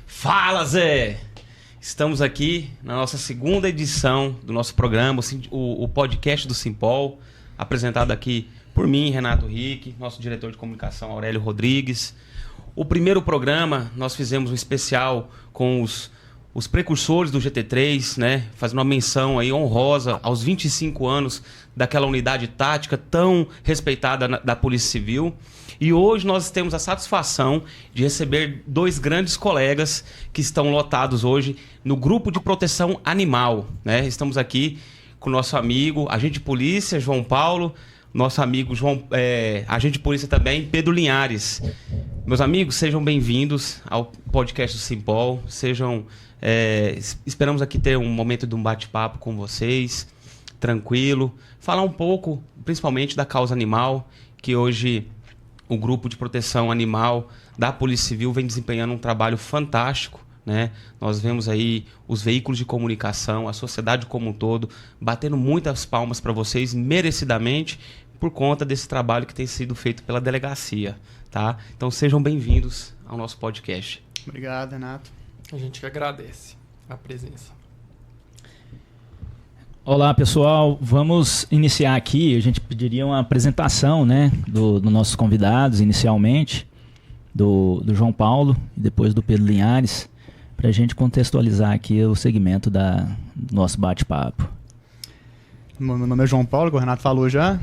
Fala, Zé! Estamos aqui na nossa segunda edição do nosso programa, o podcast do Simpol, apresentado aqui por mim, Renato Rick, nosso diretor de comunicação, Aurélio Rodrigues. O primeiro programa, nós fizemos um especial com os precursores do GT3, né? Fazendo uma menção aí honrosa aos 25 anos daquela unidade tática tão respeitada da Polícia Civil. E hoje nós temos a satisfação de receber dois grandes colegas que estão lotados hoje no Grupo de Proteção Animal, né? Estamos aqui com o nosso amigo, agente de polícia, João Paulo, nosso amigo agente de polícia também, Pedro Linhares. Meus amigos, sejam bem-vindos ao podcast do Simpol. Esperamos aqui ter um momento de um bate-papo com vocês, tranquilo. Falar um pouco, principalmente, da causa animal, que hoje o Grupo de Proteção Animal da Polícia Civil vem desempenhando um trabalho fantástico, né? Nós vemos aí os veículos de comunicação, a sociedade como um todo, batendo muitas palmas para vocês, merecidamente, por conta desse trabalho que tem sido feito pela delegacia, tá? Então sejam bem-vindos ao nosso podcast. Obrigado, Renato. A gente que agradece a presença. Olá, pessoal. Vamos iniciar aqui. A gente pediria uma apresentação, né, dos nossos convidados, inicialmente, do João Paulo e depois do Pedro Linhares, para a gente contextualizar aqui o segmento do nosso bate-papo. Meu nome é João Paulo, como o Renato falou já.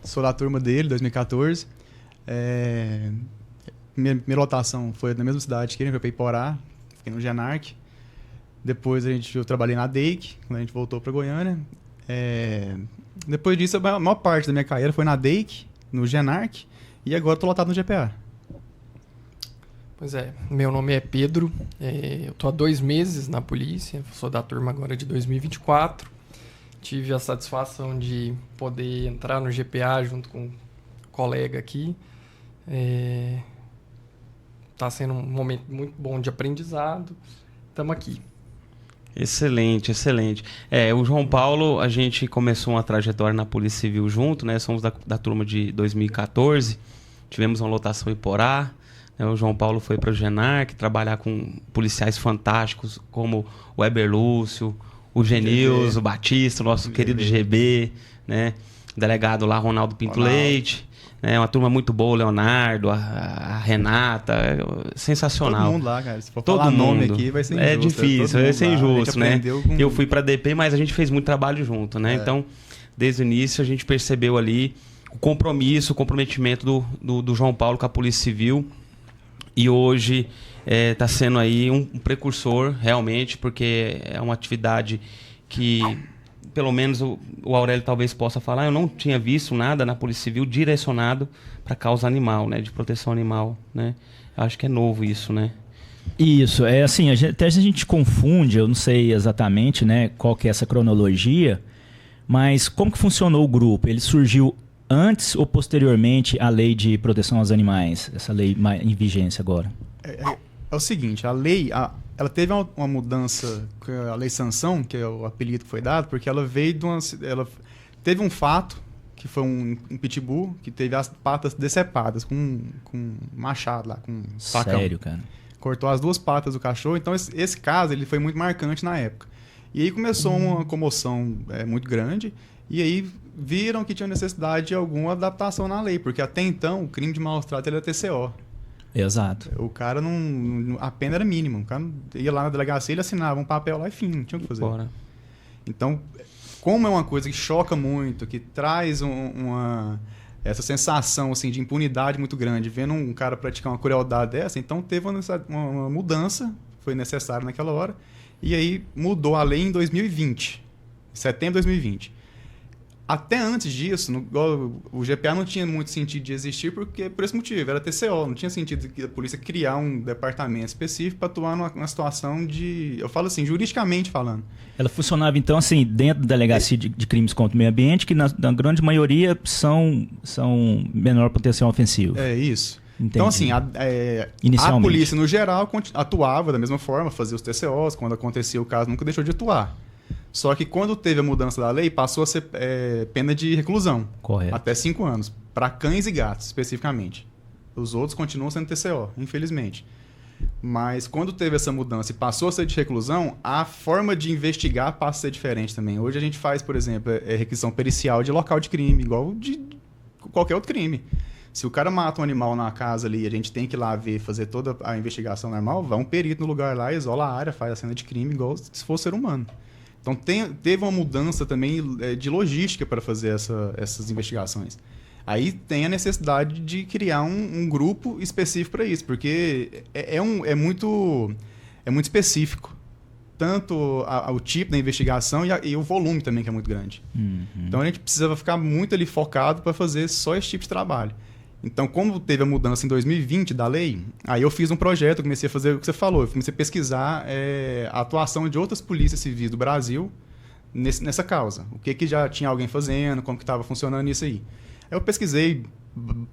Sou da turma dele, 2014. Minha lotação foi na mesma cidade que ele, foi para Iporá, fiquei no Genarc. Depois eu trabalhei na DEIC, quando a gente voltou para Goiânia. Depois disso, a maior parte da minha carreira foi na DEIC, no Genarc, e agora estou lotado no GPA. Pois é, meu nome é Pedro, eu estou há 2 meses na polícia, sou da turma agora de 2024. Tive a satisfação de poder entrar no GPA junto com um colega aqui. Está sendo um momento muito bom de aprendizado. Estamos aqui. Excelente, excelente. O João Paulo, a gente começou uma trajetória na Polícia Civil junto, né? Somos da turma de 2014, tivemos uma lotação em Iporá, né? O João Paulo foi para o Genarc trabalhar com policiais fantásticos como o Weber Lúcio, o Genilson, o Batista, o nosso querido GB, né? O delegado lá, Ronaldo Pinto Leite. É uma turma muito boa, o Leonardo, a Renata, sensacional. Todo mundo lá, cara. Se for todo falar mundo. nome aqui, vai ser injusto. É difícil, vai ser injusto, né? Com... Eu fui para a DP, mas a gente fez muito trabalho junto, né? Então, desde o início, a gente percebeu ali o compromisso, o comprometimento do João Paulo com a Polícia Civil. E hoje está sendo aí um precursor, realmente, porque é uma atividade que... Pelo menos o Aurélio talvez possa falar, eu não tinha visto nada na Polícia Civil direcionado para causa animal, né? De proteção animal, né? Acho que é novo isso, né? Isso, assim, até a gente confunde, eu não sei exatamente, né, qual que é essa cronologia, mas como que funcionou o grupo? Ele surgiu antes ou posteriormente à Lei de Proteção aos Animais, essa lei em vigência agora? É o seguinte, a lei... Ela teve uma mudança, a Lei Sanção, que é o apelido que foi dado, porque ela veio de ela teve um fato, que foi um pitbull, que teve as patas decepadas, com machado lá, com facão. Sério, cara? Cortou as 2 patas do cachorro, então esse caso ele foi muito marcante na época. E aí começou uma comoção muito grande, e aí viram que tinha necessidade de alguma adaptação na lei, porque até então o crime de maus-tratos era TCO. Exato. O cara a pena era mínima. O cara ia lá na delegacia, ele assinava um papel lá e fim, não tinha o que fazer. Bora. Então, como é uma coisa que choca muito, que traz essa sensação assim, de impunidade muito grande, vendo um cara praticar uma crueldade dessa, então teve uma mudança, foi necessário naquela hora, e aí mudou a lei em 2020, em setembro de 2020. Até antes disso, o GPA não tinha muito sentido de existir por esse motivo, era TCO, não tinha sentido que a polícia criar um departamento específico para atuar numa situação de... Eu falo assim, juridicamente falando. Ela funcionava então assim, dentro da delegacia de crimes contra o meio ambiente, que na grande maioria são menor potencial ofensivo. É isso. Entendi. Então assim, a polícia no geral atuava da mesma forma, fazia os TCOs, quando acontecia o caso nunca deixou de atuar. Só que quando teve a mudança da lei, passou a ser pena de reclusão. Correto. Até 5 anos. Para cães e gatos, especificamente. Os outros continuam sendo TCO, infelizmente. Mas quando teve essa mudança e passou a ser de reclusão, a forma de investigar passa a ser diferente também. Hoje a gente faz, por exemplo, requisição pericial de local de crime, igual de qualquer outro crime. Se o cara mata um animal na casa ali, a gente tem que ir lá ver, fazer toda a investigação normal, vai um perito no lugar lá, isola a área, faz a cena de crime igual se fosse ser humano. Então teve uma mudança também de logística para fazer essas investigações. Aí tem a necessidade de criar um grupo específico para isso, porque é muito específico. Tanto o tipo da investigação e o volume também, que é muito grande. Uhum. Então a gente precisava ficar muito ali focado para fazer só esse tipo de trabalho. Então, como teve a mudança em 2020 da lei, aí eu fiz um projeto, eu comecei a fazer o que você falou, eu comecei a pesquisar a atuação de outras polícias civis do Brasil nessa causa. O que já tinha alguém fazendo, como que estava funcionando isso aí. Eu pesquisei,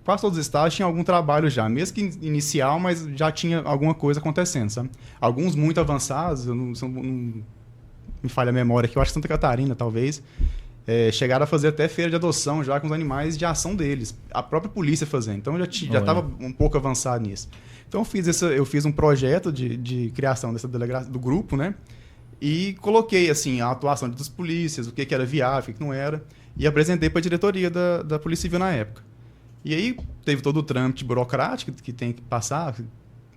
quase todos os estados tinham algum trabalho já, mesmo que inicial, mas já tinha alguma coisa acontecendo, sabe? Alguns muito avançados, eu não me falha a memória aqui, eu acho que Santa Catarina, talvez, chegaram a fazer até feira de adoção já com os animais de ação deles, a própria polícia fazendo. Então já estava um pouco avançado nisso. Então eu fiz um projeto de criação dessa delegacia, do grupo, né? E coloquei assim a atuação das polícias, o que era viável, o que não era, e apresentei para a diretoria da Polícia Civil na época. E aí teve todo o trâmite burocrático que tem que passar,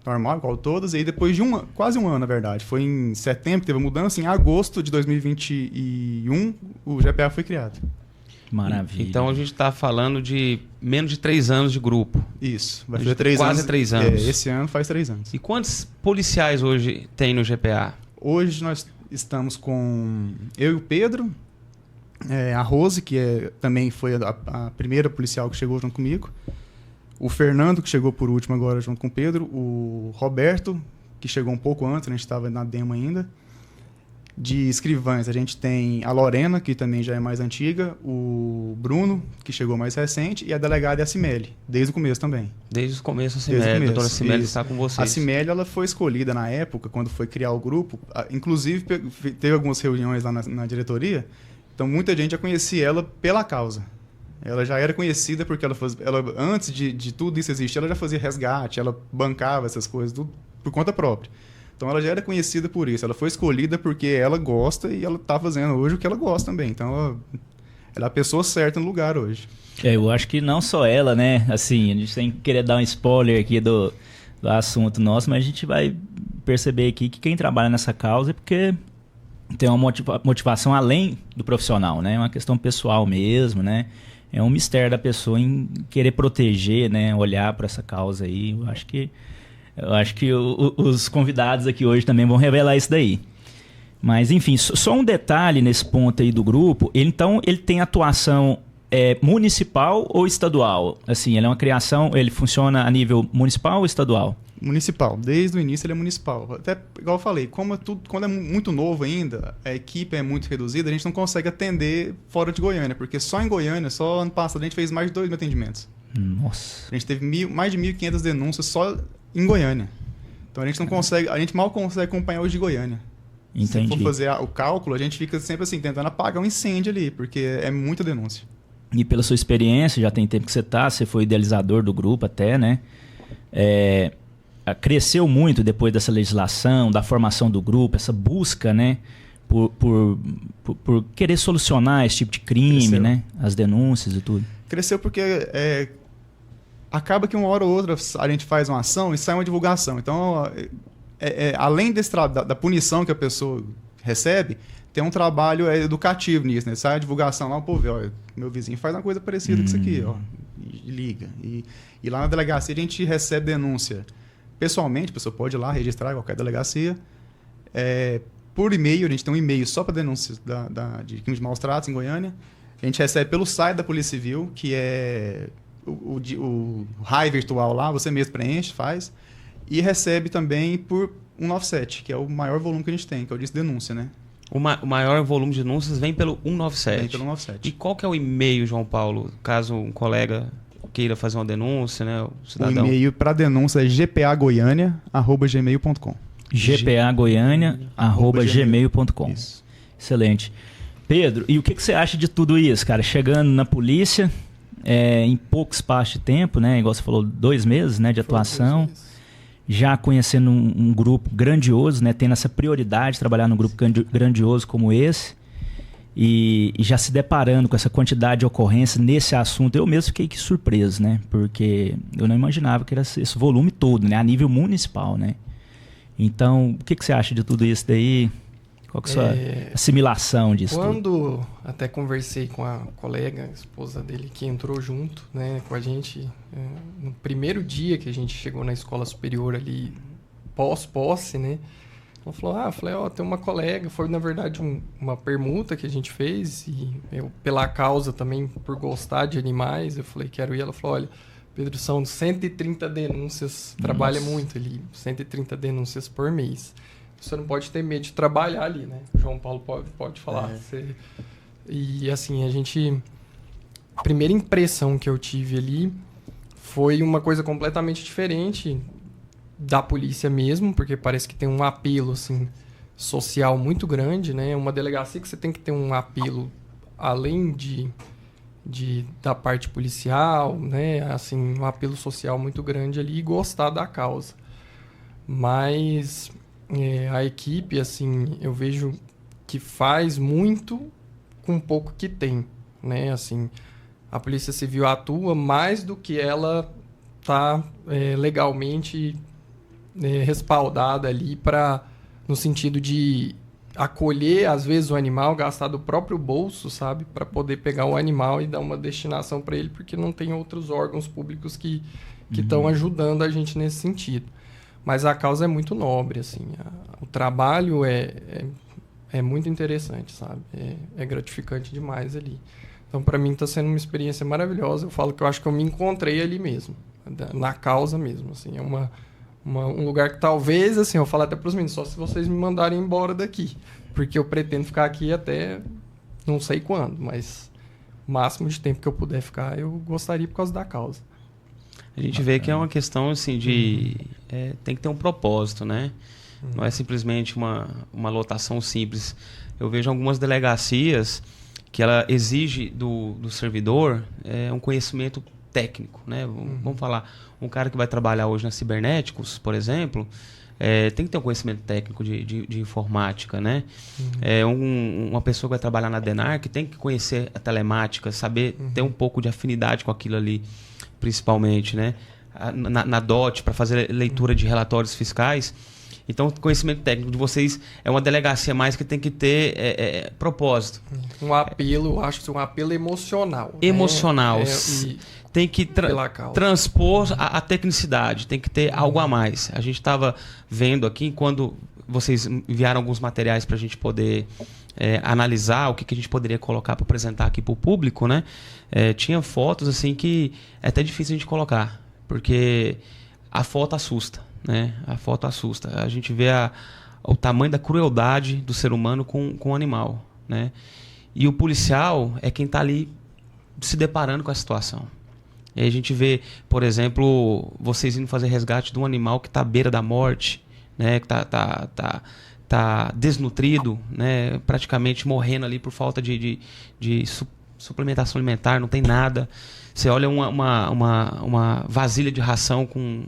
normal, igual todas, e aí depois de quase um ano, na verdade, foi em setembro que teve a mudança, em agosto de 2021 o GPA foi criado. Maravilha. Então a gente está falando de menos de 3 anos de grupo. Isso, vai fazer 3 quase anos. 3 anos. Esse ano faz 3 anos. E quantos policiais hoje tem no GPA? Hoje nós estamos com eu e o Pedro, a Rose, que também foi a primeira policial que chegou junto comigo, o Fernando, que chegou por último agora junto com o Pedro, o Roberto, que chegou um pouco antes, a gente estava na demo ainda. De escrivães, a gente tem a Lorena, que também já é mais antiga, o Bruno, que chegou mais recente, e a delegada é a Cimeli, desde o começo também. Desde o começo, a Cimeli, a doutora Cimeli está com vocês. A Cimeli, ela foi escolhida na época, quando foi criar o grupo, inclusive teve algumas reuniões lá na diretoria, então muita gente já conhecia ela pela causa. Ela já era conhecida porque ela antes de tudo isso existir, ela já fazia resgate, ela bancava essas coisas tudo por conta própria. Então ela já era conhecida por isso. Ela foi escolhida porque ela gosta e ela está fazendo hoje o que ela gosta também. Então ela é a pessoa certa no lugar hoje. Eu acho que não só ela, né? Assim, a gente tem que querer dar um spoiler aqui do assunto nosso, mas a gente vai perceber aqui que quem trabalha nessa causa é porque tem uma motivação além do profissional, né? É uma questão pessoal mesmo, né? É um mistério da pessoa em querer proteger, né? Olhar para essa causa aí. Eu acho que os convidados aqui hoje também vão revelar isso daí. Mas, enfim, só um detalhe nesse ponto aí do grupo. Então, ele tem atuação municipal ou estadual? Assim, ele é uma criação, ele funciona a nível municipal ou estadual? Municipal. Desde o início ele é municipal. Até, igual eu falei, quando é muito novo ainda, a equipe é muito reduzida, a gente não consegue atender fora de Goiânia, porque só em Goiânia, só ano passado, a gente fez mais de 2.000 atendimentos. Nossa. A gente teve mais de 1.500 denúncias só em Goiânia. Então a gente mal consegue acompanhar hoje de Goiânia. Entendi. Se for fazer o cálculo, a gente fica sempre assim, tentando apagar um incêndio ali, porque é muita denúncia. E pela sua experiência, já tem tempo que você foi idealizador do grupo até, né? Cresceu muito depois dessa legislação, da formação do grupo, essa busca, né? Por querer solucionar esse tipo de crime, cresceu, né? As denúncias e tudo. Cresceu porque acaba que uma hora ou outra a gente faz uma ação e sai uma divulgação. Então, além da punição que a pessoa recebe, tem um trabalho educativo nisso, né? Sai a divulgação lá, o povo vê, ó, meu vizinho faz uma coisa parecida com isso aqui, ó, e liga. E lá na delegacia a gente recebe denúncia pessoalmente, a pessoa pode ir lá registrar em qualquer delegacia. Por e-mail, a gente tem um e-mail só para denúncias de crimes de maus tratos em Goiânia. A gente recebe pelo site da Polícia Civil, que é o RAI virtual lá, você mesmo preenche, faz. E recebe também por 197, que é o maior volume que a gente tem, que é o disco de denúncia, né? O maior volume de denúncias vem pelo 197. Vem pelo 197. E qual que é o e-mail, João Paulo, caso um colega queira fazer uma denúncia, né? O cidadão. O e-mail para denúncia é gpagoiania@gmail.com. gpagoiania@gmail.com. Excelente. Pedro, e o que você acha de tudo isso, cara? Chegando na polícia, em pouco espaço de tempo, né? Igual você falou, 2 meses, né, de atuação. já conhecendo um grupo grandioso, né? Tendo essa prioridade de trabalhar num grupo grandioso como esse, e já se deparando com essa quantidade de ocorrências nesse assunto, eu mesmo fiquei surpreso, né? Porque eu não imaginava que era esse volume todo, né? A nível municipal, né? Então, o que você acha de tudo isso daí? Qual que é a sua assimilação disso? Quando até conversei com a colega, a esposa dele, que entrou junto, né, com a gente, no primeiro dia que a gente chegou na escola superior ali, pós-posse, né? Ela falou, falei, tem uma colega, foi na verdade uma permuta que a gente fez, e eu, pela causa também, por gostar de animais, eu falei, quero ir. Ela falou, olha, Pedro, são 130 denúncias, trabalha muito ali, 130 denúncias por mês. Você não pode ter medo de trabalhar ali, né? O João Paulo pode falar. E assim, a primeira impressão que eu tive ali foi uma coisa completamente diferente da polícia mesmo, porque parece que tem um apelo assim, social muito grande, né? Uma delegacia que você tem que ter um apelo além da parte policial, né? Assim, um apelo social muito grande ali e gostar da causa. Mas a equipe, assim, eu vejo que faz muito com pouco que tem, né? Assim, a Polícia Civil atua mais do que ela tá legalmente respaldada ali no sentido de acolher, às vezes, o animal, gastar do próprio bolso, sabe? Para poder pegar o animal e dar uma destinação para ele, porque não tem outros órgãos públicos que estão ajudando a gente nesse sentido. Mas a causa é muito nobre, assim. O trabalho é muito interessante, sabe? É gratificante demais ali. Então, para mim, está sendo uma experiência maravilhosa. Eu falo que eu acho que eu me encontrei ali mesmo, na causa mesmo, assim. É um lugar que talvez, assim, eu falo até para os meninos, só se vocês me mandarem embora daqui. Porque eu pretendo ficar aqui até não sei quando, mas o máximo de tempo que eu puder ficar, eu gostaria por causa da causa. A gente vê que é uma questão assim de... tem que ter um propósito, né? Não é simplesmente uma lotação simples. Eu vejo algumas delegacias que ela exige do servidor um conhecimento técnico, né? Vamos falar, um cara que vai trabalhar hoje na Cibernéticos, por exemplo, tem que ter um conhecimento técnico de informática, né? Uma pessoa que vai trabalhar na DENARC tem que conhecer a telemática, saber ter um pouco de afinidade com aquilo ali, principalmente, né? Na DOT, para fazer leitura de relatórios fiscais. Então, o conhecimento técnico de vocês é uma delegacia mais que tem que ter propósito. Um apelo, acho que é um apelo emocional. Emocional. Tem que transpor a tecnicidade, tem que ter algo a mais. A gente estava vendo aqui, quando vocês enviaram alguns materiais para a gente poder analisar o que a gente poderia colocar para apresentar aqui para o público, né? Tinha fotos assim que é até difícil a gente colocar, porque a foto assusta, né? A foto assusta. A gente vê o tamanho da crueldade do ser humano com o animal, né? E o policial é quem está ali se deparando com a situação. E aí a gente vê, por exemplo, vocês indo fazer resgate de um animal que está à beira da morte, né? Que tá desnutrido, né? Praticamente morrendo ali por falta de suplementação alimentar, não tem nada. Você olha uma vasilha de ração com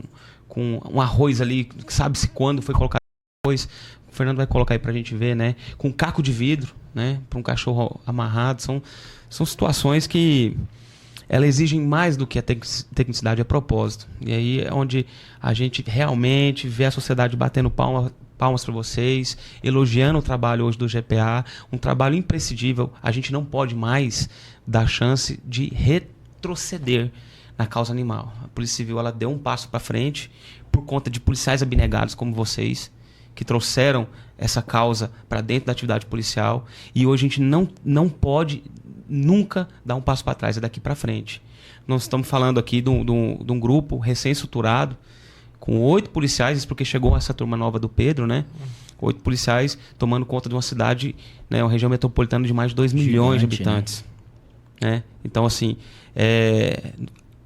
um arroz ali, que sabe-se quando foi colocado arroz. O Fernando vai colocar aí pra gente ver, né? Com um caco de vidro, né? Para um cachorro amarrado. São situações que elas exigem mais do que a tecnicidade a propósito. E aí é onde a gente realmente vê a sociedade batendo palmas para vocês, elogiando o trabalho hoje do GPA, um trabalho imprescindível. A gente não pode mais dar chance de retroceder na causa animal. A Polícia Civil ela deu um passo para frente por conta de policiais abnegados como vocês, que trouxeram essa causa para dentro da atividade policial, e hoje a gente não pode nunca dar um passo para trás, é daqui para frente. Nós estamos falando aqui de um grupo recém-estruturado, com 8 policiais, isso porque chegou essa turma nova do Pedro, né? 8 policiais tomando conta de uma cidade, né, uma região metropolitana de mais de 2 milhões de habitantes. Né? Então, assim,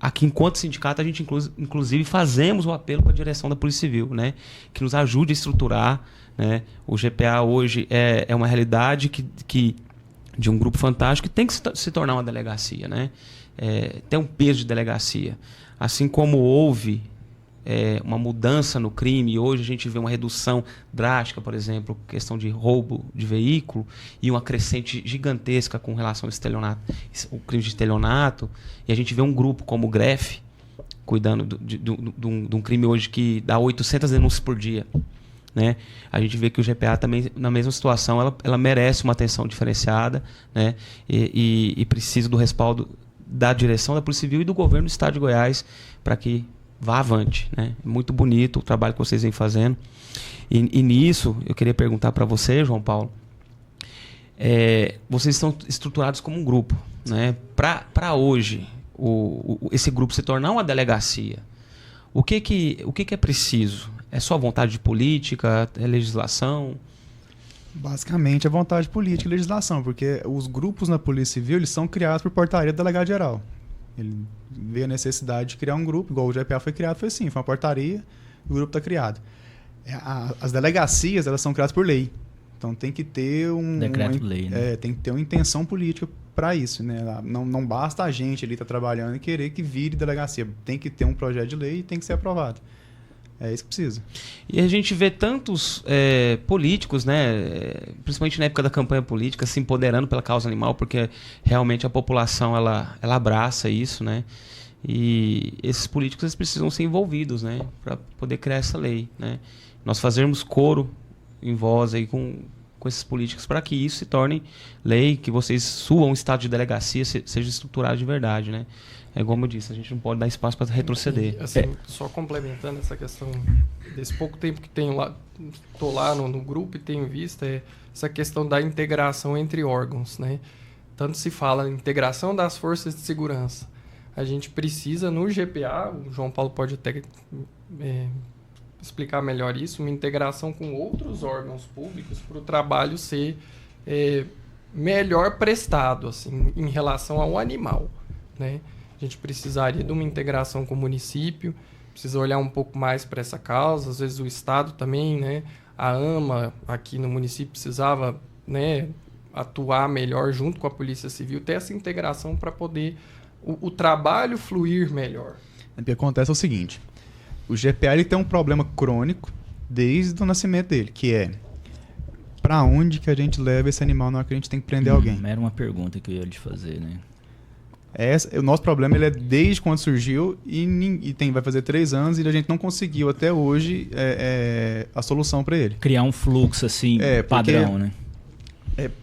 aqui enquanto sindicato, a gente inclusive fazemos o apelo para a direção da Polícia Civil, né? Que nos ajude a estruturar, né? O GPA hoje é uma realidade de um grupo fantástico que tem que se tornar uma delegacia, né? Tem um peso de delegacia. Assim como houve uma mudança no crime. Hoje a gente vê uma redução drástica, por exemplo, questão de roubo de veículo e uma crescente gigantesca com relação ao estelionato, o crime de estelionato. E a gente vê um grupo como o GREF cuidando de um crime hoje que dá 800 denúncias por dia. Né? A gente vê que o GPA também, na mesma situação, ela merece uma atenção diferenciada, né? E precisa do respaldo da direção da Polícia Civil e do governo do Estado de Goiás para que vá avante. Né? Muito bonito o trabalho que vocês vêm fazendo. E nisso, eu queria perguntar para você, João Paulo, vocês estão estruturados como um grupo. Né? Para hoje, esse grupo se tornar uma delegacia, o que é preciso? É só vontade política, é legislação? Basicamente é vontade política e legislação, porque os grupos na Polícia Civil eles são criados por portaria do delegado-geral. Ele vê a necessidade de criar um grupo, igual o GPA foi criado, foi assim, foi uma portaria, o grupo está criado. As delegacias, elas são criadas por lei. Então tem que ter decreto-lei, né? Tem que ter uma intenção política para isso, né? Não basta a gente ali estar trabalhando e querer que vire delegacia. Tem que ter um projeto de lei e tem que ser aprovado. É isso que precisa. E a gente vê tantos políticos, né, principalmente na época da campanha política, se empoderando pela causa animal, porque realmente a população ela abraça isso, né? E esses políticos eles precisam ser envolvidos, né, para poder criar essa lei, né? Nós fazermos coro em voz aí com esses políticos para que isso se torne lei, que vocês subam o estado de delegacia, seja estruturado de verdade, né? É como eu disse, a gente não pode dar espaço para retroceder. E, assim, só complementando essa questão desse pouco tempo que tenho lá, estou lá no grupo e tenho visto, essa questão da integração entre órgãos, né? Tanto se fala em integração das forças de segurança. A gente precisa, no GPA, o João Paulo pode até explicar melhor isso, uma integração com outros órgãos públicos para o trabalho ser melhor prestado, assim, em relação ao animal, né? A gente precisaria de uma integração com o município, precisa olhar um pouco mais para essa causa, às vezes o Estado também, né? A AMA aqui no município precisava, né, atuar melhor junto com a Polícia Civil, ter essa integração para poder o trabalho fluir melhor. O que acontece é o seguinte, o GPA ele tem um problema crônico desde o nascimento dele, que é para onde que a gente leva esse animal na hora que a gente tem que prender alguém? Era uma pergunta que eu ia lhe fazer, né? O nosso problema ele é desde quando surgiu e vai fazer 3 anos e a gente não conseguiu até hoje a solução para ele. Criar um fluxo assim, padrão, né?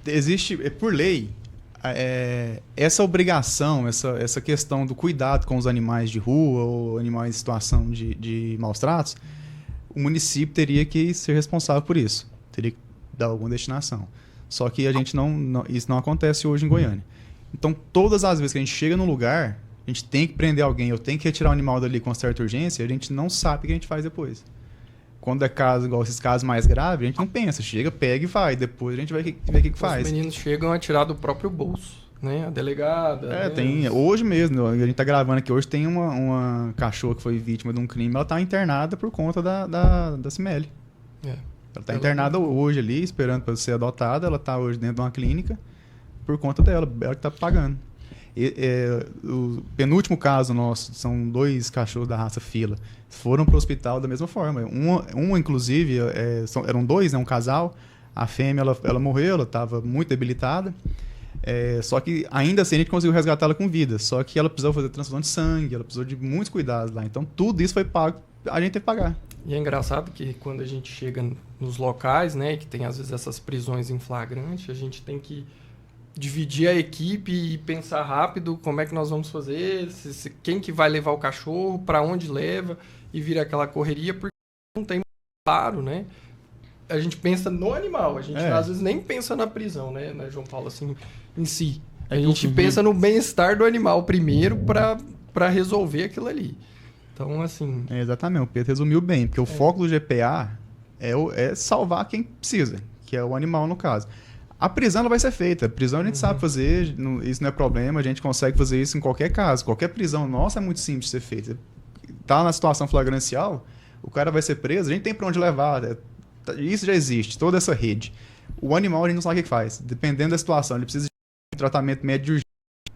Existe, por lei, essa obrigação, essa questão do cuidado com os animais de rua ou animais em situação de maus tratos, o município teria que ser responsável por isso. Teria que dar alguma destinação. Só que a gente isso não acontece hoje em Goiânia. Então, todas as vezes que a gente chega num lugar, a gente tem que prender alguém, ou tem que retirar o animal dali com certa urgência, a gente não sabe o que a gente faz depois. Quando é caso, igual esses casos mais graves, a gente não pensa, chega, pega e vai. Depois a gente vai ver o que faz. Os meninos chegam a tirar do próprio bolso, né? A delegada. Tem. Hoje mesmo, a gente tá gravando aqui, hoje tem uma cachorra que foi vítima de um crime, ela tá internada por conta da CIMELI. Ela tá internada hoje ali, esperando para ser adotada, ela tá hoje dentro de uma clínica. Por conta dela, ela que está pagando. O penúltimo caso nosso, são 2 cachorros da raça fila, foram para o hospital da mesma forma. Uma inclusive, eram 2, né, um casal. A fêmea ela morreu, ela estava muito debilitada. Só que ainda assim a gente conseguiu resgatá-la com vida. Só que ela precisou fazer transfusão de sangue, ela precisou de muitos cuidados lá. Então tudo isso foi pago, a gente teve que pagar. E é engraçado que quando a gente chega nos locais, né, que tem às vezes essas prisões em flagrante, a gente tem que dividir a equipe e pensar rápido como é que nós vamos fazer, quem que vai levar o cachorro, para onde leva, e vira aquela correria, porque não tem paro, né? A gente pensa no animal, a gente às vezes nem pensa na prisão, né, João Paulo, assim, em si. A gente pensa no bem-estar do animal primeiro para resolver aquilo ali. Então, assim... exatamente, o Pedro resumiu bem, porque o foco do GPA é salvar quem precisa, que é o animal no caso. A prisão ela vai ser feita. A prisão a gente sabe fazer, isso não é problema, a gente consegue fazer isso em qualquer caso. Qualquer prisão nossa é muito simples de ser feita. Tá na situação flagrancial, o cara vai ser preso, a gente tem para onde levar. Isso já existe, toda essa rede. O animal a gente não sabe o que faz. Dependendo da situação, ele precisa de tratamento médio de urgência.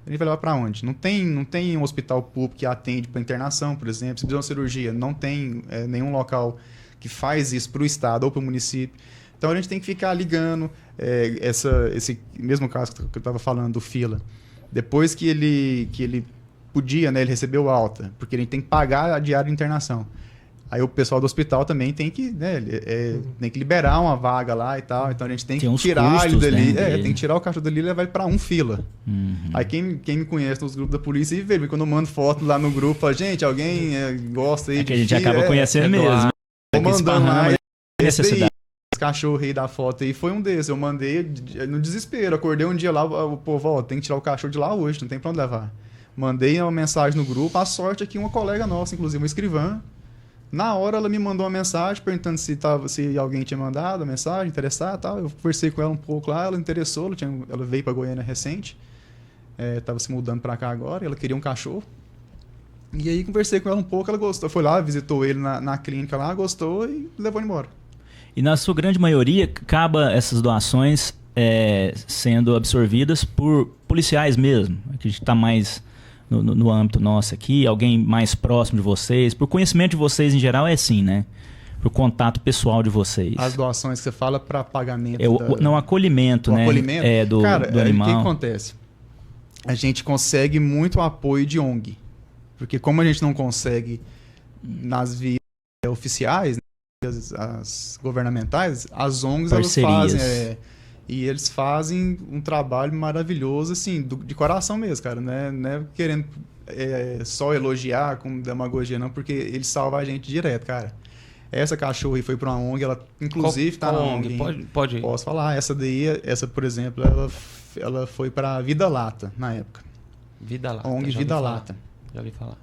A gente vai levar para onde? Não tem um hospital público que atende para internação, por exemplo. Se precisa de uma cirurgia, não tem nenhum local que faz isso para o estado ou para o município. Então a gente tem que ficar ligando esse mesmo caso que eu estava falando do fila. Depois que ele podia, né, ele recebeu alta, porque ele tem que pagar a diária de internação. Aí o pessoal do hospital também tem que, né, tem que liberar uma vaga lá e tal. Então a gente tem que tirar ele dali. Né, tem que tirar o cachorro dali e levar ele para um fila. Aí quem me conhece nos grupos da polícia e vê, quando eu mando foto lá no grupo, fala, gente, alguém gosta aí de que a gente acaba conhecendo mesmo. Tô mandando lá. Necessidade. Esse cachorro aí da foto aí foi um desses. Eu mandei no desespero. Acordei um dia lá, o povo, ó, tem que tirar o cachorro de lá hoje, não tem pra onde levar. Mandei uma mensagem no grupo. A sorte é que uma colega nossa, inclusive uma escrivã, na hora ela me mandou uma mensagem perguntando se alguém tinha mandado a mensagem, interessado e tal. Eu conversei com ela um pouco lá, ela interessou, ela veio para Goiânia recente, estava se mudando para cá agora, ela queria um cachorro. E aí conversei com ela um pouco, ela gostou. Foi lá, visitou ele na clínica lá, gostou e levou ele embora. E na sua grande maioria, acaba essas doações sendo absorvidas por policiais mesmo, que a gente está mais... No âmbito nosso aqui, alguém mais próximo de vocês, por conhecimento de vocês em geral é assim, né? Por contato pessoal de vocês. As doações que você fala para pagamento. Não, acolhimento, né? Acolhimento? Do animal. O que acontece? A gente consegue muito apoio de ONG. Porque como a gente não consegue nas vias oficiais, né, as governamentais, as ONGs elas fazem... E eles fazem um trabalho maravilhoso, assim, de coração mesmo, cara. Não é querendo só elogiar com demagogia, não, porque eles salvam a gente direto, cara. Essa cachorra aí foi para uma ONG, ela inclusive está na ONG. Pode ir. Posso falar. Essa, por exemplo, ela foi para Vida Lata, na época. Vida Lata. ONG Vida Lata. Já ouvi falar.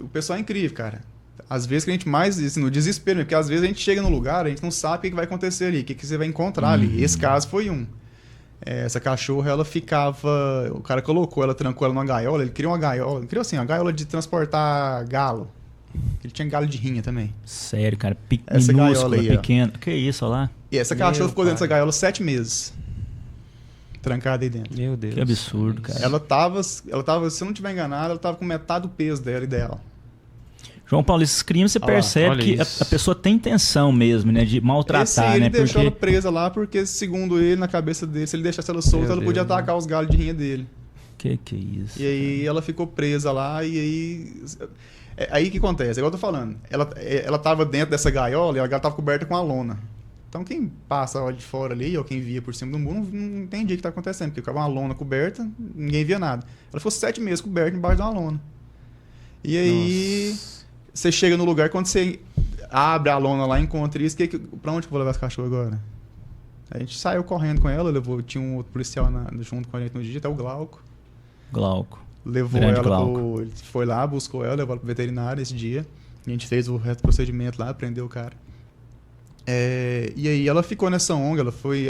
O pessoal é incrível, cara. Às vezes que a gente mais, assim, no desespero, porque às vezes a gente chega no lugar, a gente não sabe o que vai acontecer ali, o que você vai encontrar ali. Esse caso foi um. Essa cachorra, ela ficava... O cara trancou ela numa gaiola, ele queria uma gaiola, ele queria assim, uma gaiola de transportar galo. Ele tinha galo de rinha também. Sério, cara, essa gaiola aí, pequena. Que isso, olha lá. E essa cachorra ficou dentro dessa gaiola 7 meses. Trancada aí dentro. Meu Deus. Que absurdo, cara. Ela tava, se eu não estiver enganado, ela tava com metade do peso dela ideal. João Paulo, esses crimes você percebe que a pessoa tem intenção mesmo, né? De maltratar, ele né? Deixou ela presa lá porque, segundo ele, na cabeça dele, se ele deixasse ela solta, ela podia atacar os galhos de rinha dele. Que é isso? E aí ela ficou presa lá e aí... Aí o que acontece? Igual eu tô falando. Ela tava dentro dessa gaiola e a gaiola tava coberta com a lona. Então quem passa lá de fora ali, ou quem via por cima do muro, não entendia o que tá acontecendo. Porque ficava uma lona coberta, ninguém via nada. Ela ficou 7 meses coberta embaixo de uma lona. E aí... Nossa. Você chega no lugar, quando você abre a lona lá, encontra isso, pra onde que eu vou levar esse cachorro agora? A gente saiu correndo com ela, tinha um outro policial junto com a gente no dia, até o Glauco. Levou Grande ela Glauco. ele foi lá, buscou ela, levou ela pro veterinário esse dia. A gente fez o resto do procedimento lá, prendeu o cara. E aí ela ficou nessa ONG, ela foi...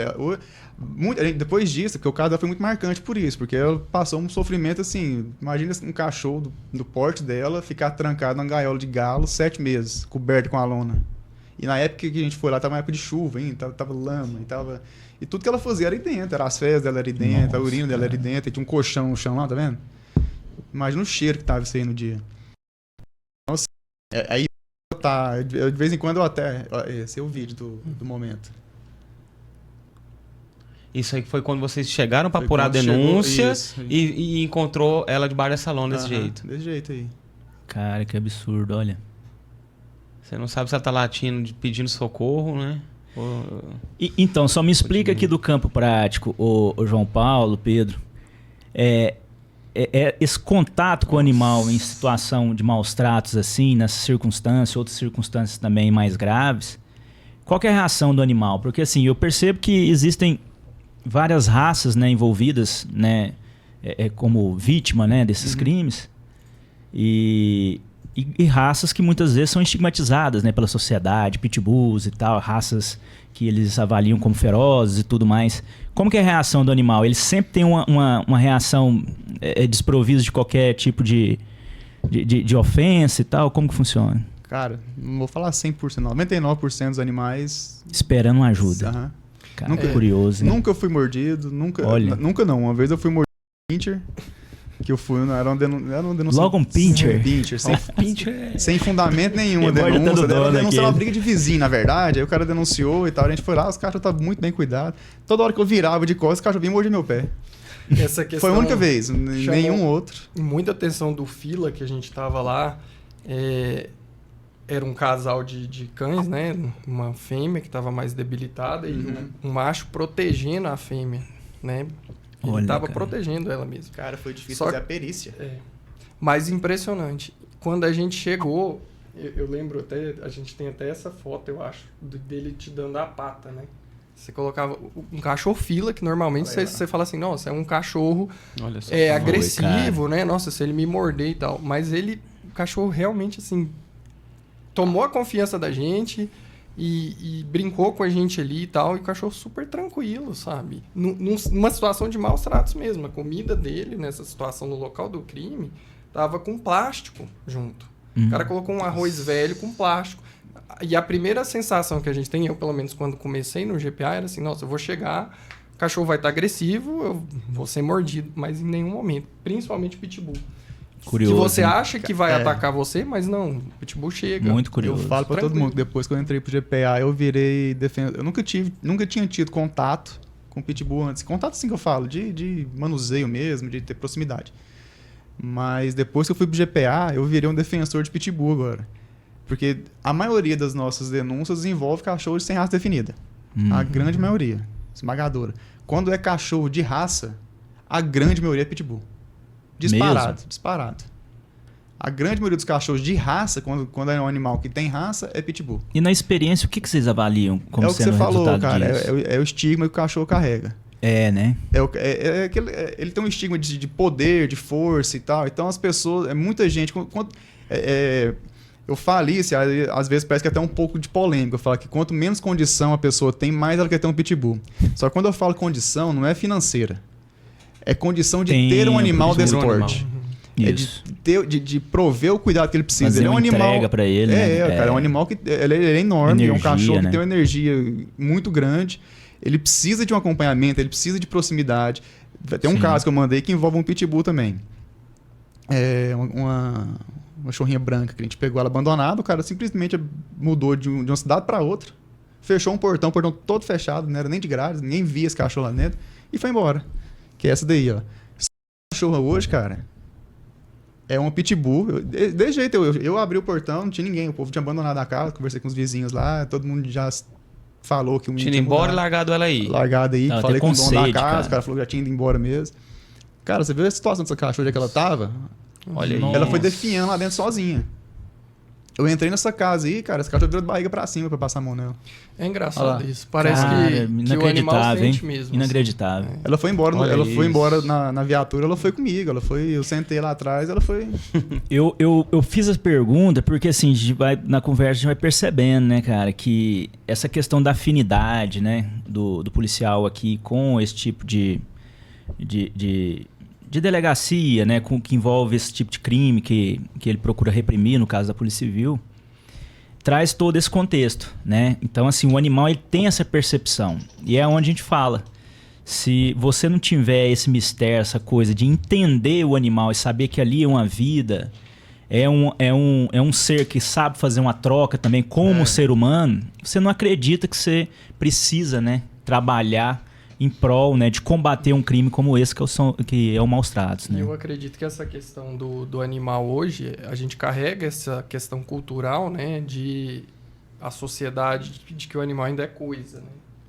depois disso, porque o caso dela foi muito marcante por isso, porque ela passou um sofrimento assim, imagina um cachorro do porte dela ficar trancado numa gaiola de galo 7 meses, coberto com a lona. E na época que a gente foi lá, tava uma época de chuva ainda, tava lama, e tudo que ela fazia era ali dentro, era as fezes dela ali dentro, nossa, a urina dela ali dentro, e tinha um colchão no chão lá, tá vendo? Imagina o cheiro que tava isso aí no dia. Então, assim, aí de vez em quando eu até... Esse é o vídeo do momento. Isso aí foi quando vocês chegaram para apurar a denúncia e encontrou ela debaixo dessa lona desse jeito. Desse jeito aí. Cara, que absurdo, olha. Você não sabe se ela tá latindo, pedindo socorro, né? Então, só me explica aqui do campo prático, o João Paulo, Pedro. Esse contato com o animal em situação de maus tratos, assim, nessas circunstâncias, outras circunstâncias também mais graves, qual que é a reação do animal? Porque, assim, eu percebo que existem várias raças, né, envolvidas, né, como vítima, né, desses crimes, e raças que muitas vezes são estigmatizadas, né, pela sociedade, pitbulls e tal, raças que eles avaliam como ferozes e tudo mais. Como que é a reação do animal? Ele sempre tem uma reação desprovida de qualquer tipo de ofensa e tal? Como que funciona? Cara, não vou falar 100%, não. 99% dos animais... Esperando uma ajuda. Aham. Cara, nunca, curioso, né? Nunca fui mordido, nunca não. Uma vez eu fui mordido pincher. Que eu fui, era uma denúncia. Logo um pincher. Pincher, sem fundamento nenhum. A denúncia. Era uma denúncia, era uma briga de vizinho, na verdade. Aí o cara denunciou e tal. A gente foi lá, os cachorros estavam muito bem cuidados. Toda hora que eu virava de costas, os cachorros vinham morder meu pé. Essa questão foi a única vez, nenhum outro. Muita atenção do fila que a gente tava lá. Era um casal de cães, né? Uma fêmea que estava mais debilitada e um macho protegendo a fêmea, né? Ele estava protegendo ela mesmo. Cara, foi difícil fazer a perícia. Mas impressionante. Quando a gente chegou, eu lembro até, a gente tem até essa foto, eu acho, dele te dando a pata, né? Você colocava um cachorro fila, que normalmente você fala assim, nossa, é um cachorro agressivo, né? Nossa, se ele me morder e tal. Mas o cachorro realmente, assim, tomou a confiança da gente e brincou com a gente ali e tal. E o cachorro super tranquilo, sabe? Numa situação de maus tratos mesmo. A comida dele, nessa situação no local do crime, tava com plástico junto. O cara colocou um arroz velho com plástico. E a primeira sensação que a gente tem, eu pelo menos quando comecei no GPA, era assim, nossa, eu vou chegar, o cachorro vai estar agressivo, eu vou ser mordido, mas em nenhum momento, principalmente pitbull. Curioso, que você acha que vai atacar você, mas não, o pitbull chega. Muito curioso. Eu falo pra todo mundo, depois que eu entrei pro GPA, eu virei defensor. Eu nunca tinha tido contato com pitbull antes. Contato assim que eu falo, de manuseio mesmo, de ter proximidade. Mas depois que eu fui pro GPA, eu virei um defensor de pitbull agora. Porque a maioria das nossas denúncias envolve cachorros sem raça definida. A grande maioria, esmagadora. Quando é cachorro de raça, a grande maioria é pitbull. Disparado. A grande maioria dos cachorros de raça, quando é um animal que tem raça, é pitbull. E na experiência, o que vocês avaliam como sendo o resultado disso? É o que você falou, cara. É o estigma que o cachorro carrega. Né? Ele tem um estigma de poder, de força e tal. Então as pessoas... muita gente... Eu falo isso, às vezes parece que é até um pouco de polêmica. Eu falo que quanto menos condição a pessoa tem, mais ela quer ter um pitbull. Só que quando eu falo condição, não é financeira. É condição de ter um animal desse porte. Isso. De prover o cuidado que ele precisa. Fazer ele é um animal. Entrega pra ele. Cara, é um animal que ele é enorme. Energia, é um cachorro né? que tem uma energia muito grande. Ele precisa de um acompanhamento, ele precisa de proximidade. Tem um caso que eu mandei que envolve um pitbull também. Uma cachorrinha branca que a gente pegou ela abandonada, o cara simplesmente mudou de uma cidade para outra, fechou o portão todo fechado, não era nem de grade, ninguém via esse cachorro lá dentro, e foi embora. Que é essa daí, ó. Essa cachorra hoje, cara, é uma pitbull. Desse jeito, eu abri o portão, não tinha ninguém, o povo tinha abandonado a casa, conversei com os vizinhos lá, todo mundo já falou que o menino tinha ido embora e largado ela aí. Largado aí, Ela falei com o dono da casa, cara. o cara falou que já tinha ido embora mesmo. Cara, você viu a situação dessa cachorra que ela tava? Olha aí. Ela foi definhando lá dentro sozinha. Eu entrei nessa casa aí, cara, esse cachorro virou de barriga pra cima pra passar a mão nela. É engraçado isso. Parece que o animal sente mesmo. Inacreditável. Assim. Ela foi embora, na viatura, ela foi comigo. Eu sentei lá atrás, ela foi... Eu fiz essa pergunta porque, assim, na conversa a gente vai percebendo, né, cara, que essa questão da afinidade, né, do policial aqui com esse tipo de delegacia, né, que envolve esse tipo de crime que ele procura reprimir, no caso da Polícia Civil, traz todo esse contexto, né? Então, assim, o animal ele tem essa percepção. E é onde a gente fala. Se você não tiver esse mistério, essa coisa de entender o animal e saber que ali é uma vida, é um ser que sabe fazer uma troca também como ser humano, você não acredita que você precisa, né, trabalhar em prol, né, de combater um crime como esse que é o maus tratos, né? Eu acredito que essa questão do animal hoje, a gente carrega essa questão cultural, né, de a sociedade de que o animal ainda é coisa,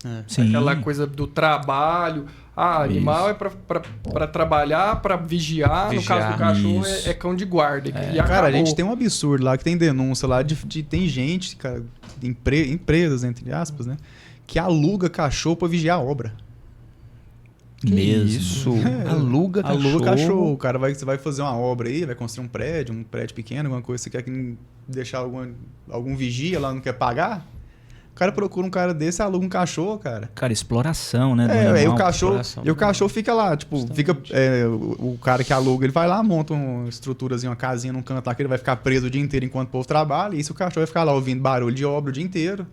né? Sim. Aquela coisa do trabalho. Animal é para trabalhar, para vigiar. No caso do cachorro é cão de guarda. E cara, a gente tem um absurdo lá, que tem denúncia lá tem gente, cara, empresas, entre aspas, né, que aluga cachorro para vigiar a obra. Mesmo. Isso. Aluga cachorro. O cara vai fazer uma obra aí, vai construir um prédio pequeno, alguma coisa, você quer deixar algum vigia lá, não quer pagar? O cara procura um cara desse, aluga um cachorro, cara. Cara, exploração, né? Aí o cachorro fica lá, tipo, o cara que aluga, ele vai lá, monta uma estruturazinha, uma casinha num canto lá, que ele vai ficar preso o dia inteiro enquanto o povo trabalha, e isso o cachorro vai ficar lá ouvindo barulho de obra o dia inteiro.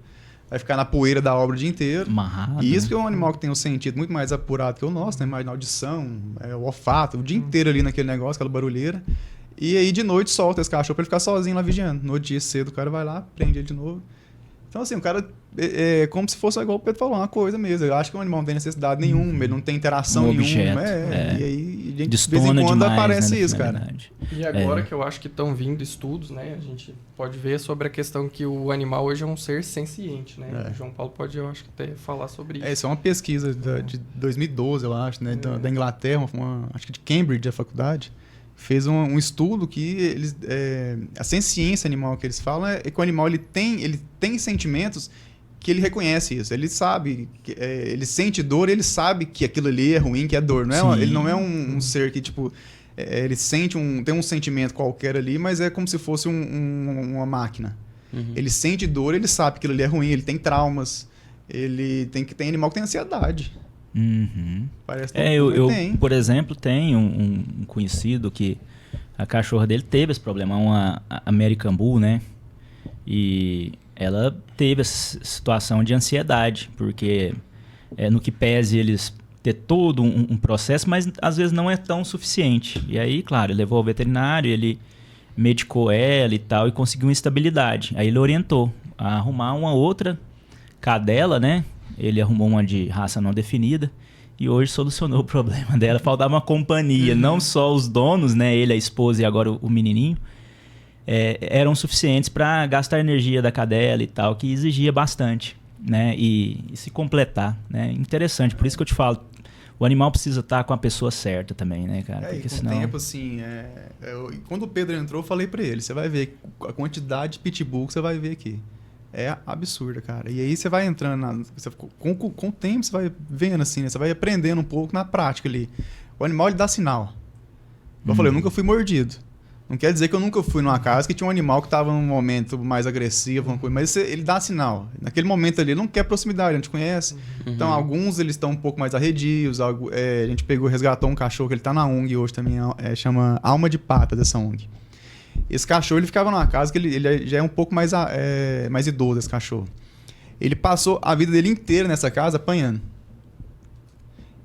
vai ficar na poeira da obra o dia inteiro. Amarrado, E isso né? que é um animal que tem um sentido muito mais apurado que o nosso, né? Mais na audição, o olfato, o dia inteiro ali naquele negócio, aquela barulheira. E aí de noite solta esse cachorro pra ele ficar sozinho lá vigiando. No dia cedo o cara vai lá, prende ele de novo. Então assim, o cara é como se fosse, igual o Pedro falou, uma coisa mesmo. Eu acho que o animal não tem necessidade nenhuma, ele não tem interação objeto, nenhuma. E aí, de vez em destona quando demais, aparece né, na isso, cara. finalidade. E agora que eu acho que estão vindo estudos, né? A gente pode ver sobre a questão que o animal hoje é um ser senciente, né? O João Paulo pode, eu acho que até falar sobre isso. Isso é uma pesquisa de 2012, eu acho, né? Da Inglaterra, acho que de Cambridge, a faculdade. Fez um estudo que eles, a senciência animal que eles falam é que o animal ele tem sentimentos que ele reconhece isso. Ele sabe, ele sente dor, ele sabe que aquilo ali é ruim, que é dor. Não é, ele não é um ser que, tipo, ele sente tem um sentimento qualquer ali, mas é como se fosse uma máquina. Uhum. Ele sente dor, ele sabe que aquilo ali é ruim, ele tem traumas, tem animal que tem ansiedade. Uhum. Parece que eu tem. por exemplo, tenho um conhecido que a cachorra dele teve esse problema, uma American Bull, né? E ela teve essa situação de ansiedade, porque no que pese eles ter todo um processo, mas às vezes não é tão suficiente. E aí, claro, ele levou ao veterinário, ele medicou ela e tal, e conseguiu uma estabilidade. Aí ele orientou a arrumar uma outra cadela, né? Ele arrumou uma de raça não definida e hoje solucionou o problema dela. Faltava uma companhia, não só os donos, né? Ele, a esposa e agora o menininho, eram suficientes para gastar a energia da cadela e tal, que exigia bastante, né? E se completar, né? Interessante, por isso que eu te falo, o animal precisa estar com a pessoa certa também, né, cara? E Porque com o senão... tempo, assim, quando o Pedro entrou, eu falei pra ele, você vai ver a quantidade de pitbull que você vai ver aqui. É absurda, cara. E aí você vai entrando, com o tempo você vai vendo assim, né? Você vai aprendendo um pouco na prática ali. O animal, ele dá sinal. Como eu falei, eu nunca fui mordido. Não quer dizer que eu nunca fui numa casa que tinha um animal que estava num momento mais agressivo, uma coisa, mas ele dá sinal. Naquele momento ali, ele não quer proximidade, a gente conhece. Então, alguns eles estão um pouco mais arredios. A gente resgatou um cachorro que ele está na ONG hoje também, chama Alma de Patas, essa ONG. Esse cachorro, ele ficava numa casa que ele já é um pouco mais idoso, esse cachorro. Ele passou a vida dele inteira nessa casa apanhando.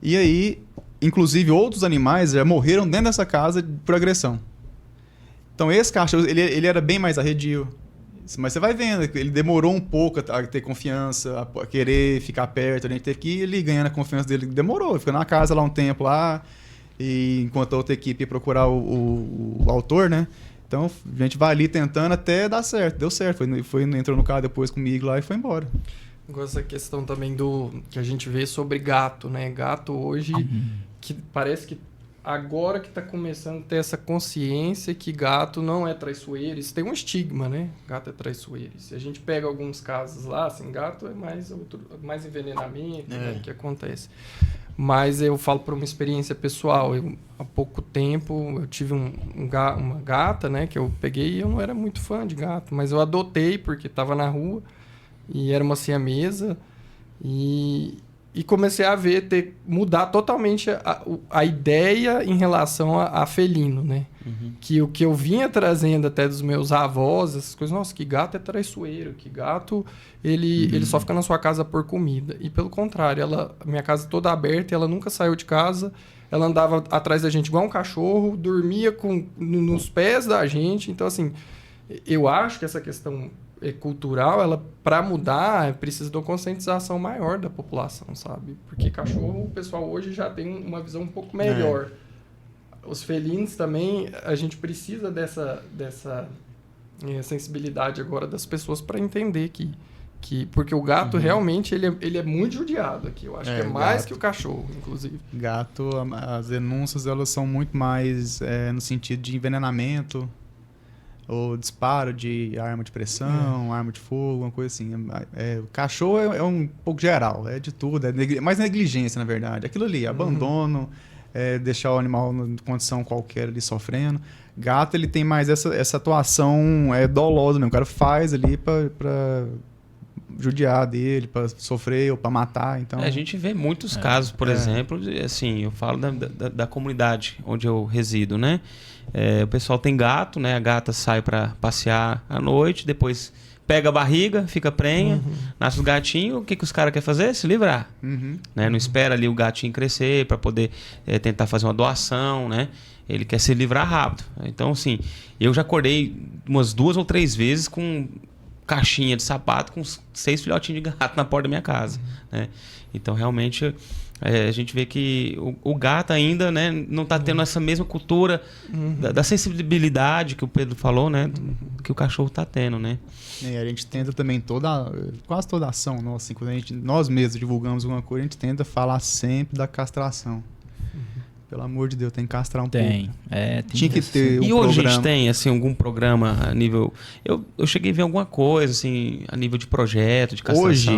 E aí, inclusive, outros animais já morreram dentro dessa casa por agressão. Então, esse cachorro, ele era bem mais arredio. Mas você vai vendo, ele demorou um pouco a ter confiança, a querer ficar perto. A gente teve que ir ele ganhando a confiança dele. Demorou, ele ficou na casa lá um tempo lá. E enquanto a outra equipe ia procurar o autor, né? Então, a gente vai ali tentando até dar certo. Deu certo. Entrou no carro depois comigo lá e foi embora. Agora, essa questão também que a gente vê sobre gato, né? Gato hoje, que parece que agora que está começando a ter essa consciência que gato não é traiçoeiro. Isso tem um estigma, né? Gato é traiçoeiro. Se a gente pega alguns casos lá, assim, gato é mais envenenamento, né, que acontece. Mas eu falo por uma experiência pessoal. Há pouco tempo eu tive uma gata, né, que eu peguei e eu não era muito fã de gato, mas eu adotei porque estava na rua e era uma siamesa e comecei a mudar totalmente a ideia em relação a felino, né? Que o que eu vinha trazendo até dos meus avós, essas coisas, nossa, que gato é traiçoeiro, que gato ele só fica na sua casa por comida. E pelo contrário, minha casa toda aberta, ela nunca saiu de casa, ela andava atrás da gente igual um cachorro, dormia nos pés da gente. Então, assim, eu acho que essa questão cultural, ela para mudar, precisa de uma conscientização maior da população, sabe? Porque cachorro, o pessoal hoje já tem uma visão um pouco melhor. Os felinos também, a gente precisa dessa sensibilidade agora das pessoas para entender que porque o gato realmente ele é muito judiado aqui. Eu acho que é mais gato. que o cachorro, inclusive. Gato, as denúncias elas são muito mais no sentido de envenenamento ou disparo de arma de pressão, arma de fogo, uma coisa assim. O cachorro é um pouco geral, é de tudo, mais negligência, na verdade. Aquilo ali, abandono, deixar o animal em condição qualquer ali sofrendo. Gato, ele tem mais essa atuação dolosa, né? O cara faz ali para judiar dele, para sofrer ou para matar. Então... A gente vê muitos casos, por exemplo, assim, eu falo da comunidade onde eu resido, né? O pessoal tem gato, né? A gata sai para passear à noite, depois pega a barriga, fica prenha, nasce os gatinhos, o que os caras querem fazer? Se livrar. Né? Não espera ali o gatinho crescer para poder tentar fazer uma doação, né? Ele quer se livrar rápido. Então, assim, eu já acordei umas 2 ou 3 vezes com caixinha de sapato com 6 filhotinhos de gato na porta da minha casa. Né? Então, realmente, a gente vê que o gato ainda, né, não está tendo essa mesma cultura da sensibilidade que o Pedro falou, né, que o cachorro está tendo, né? A gente tenta também quase toda ação nossa, assim, quando nós mesmos divulgamos alguma coisa, a gente tenta falar sempre da castração. Pelo amor de Deus, tem que castrar um pouco. Tinha que ter um E hoje programa. a gente tem, assim, algum programa a nível... Eu cheguei a ver alguma coisa, assim, a nível de projeto, de castração. Hoje,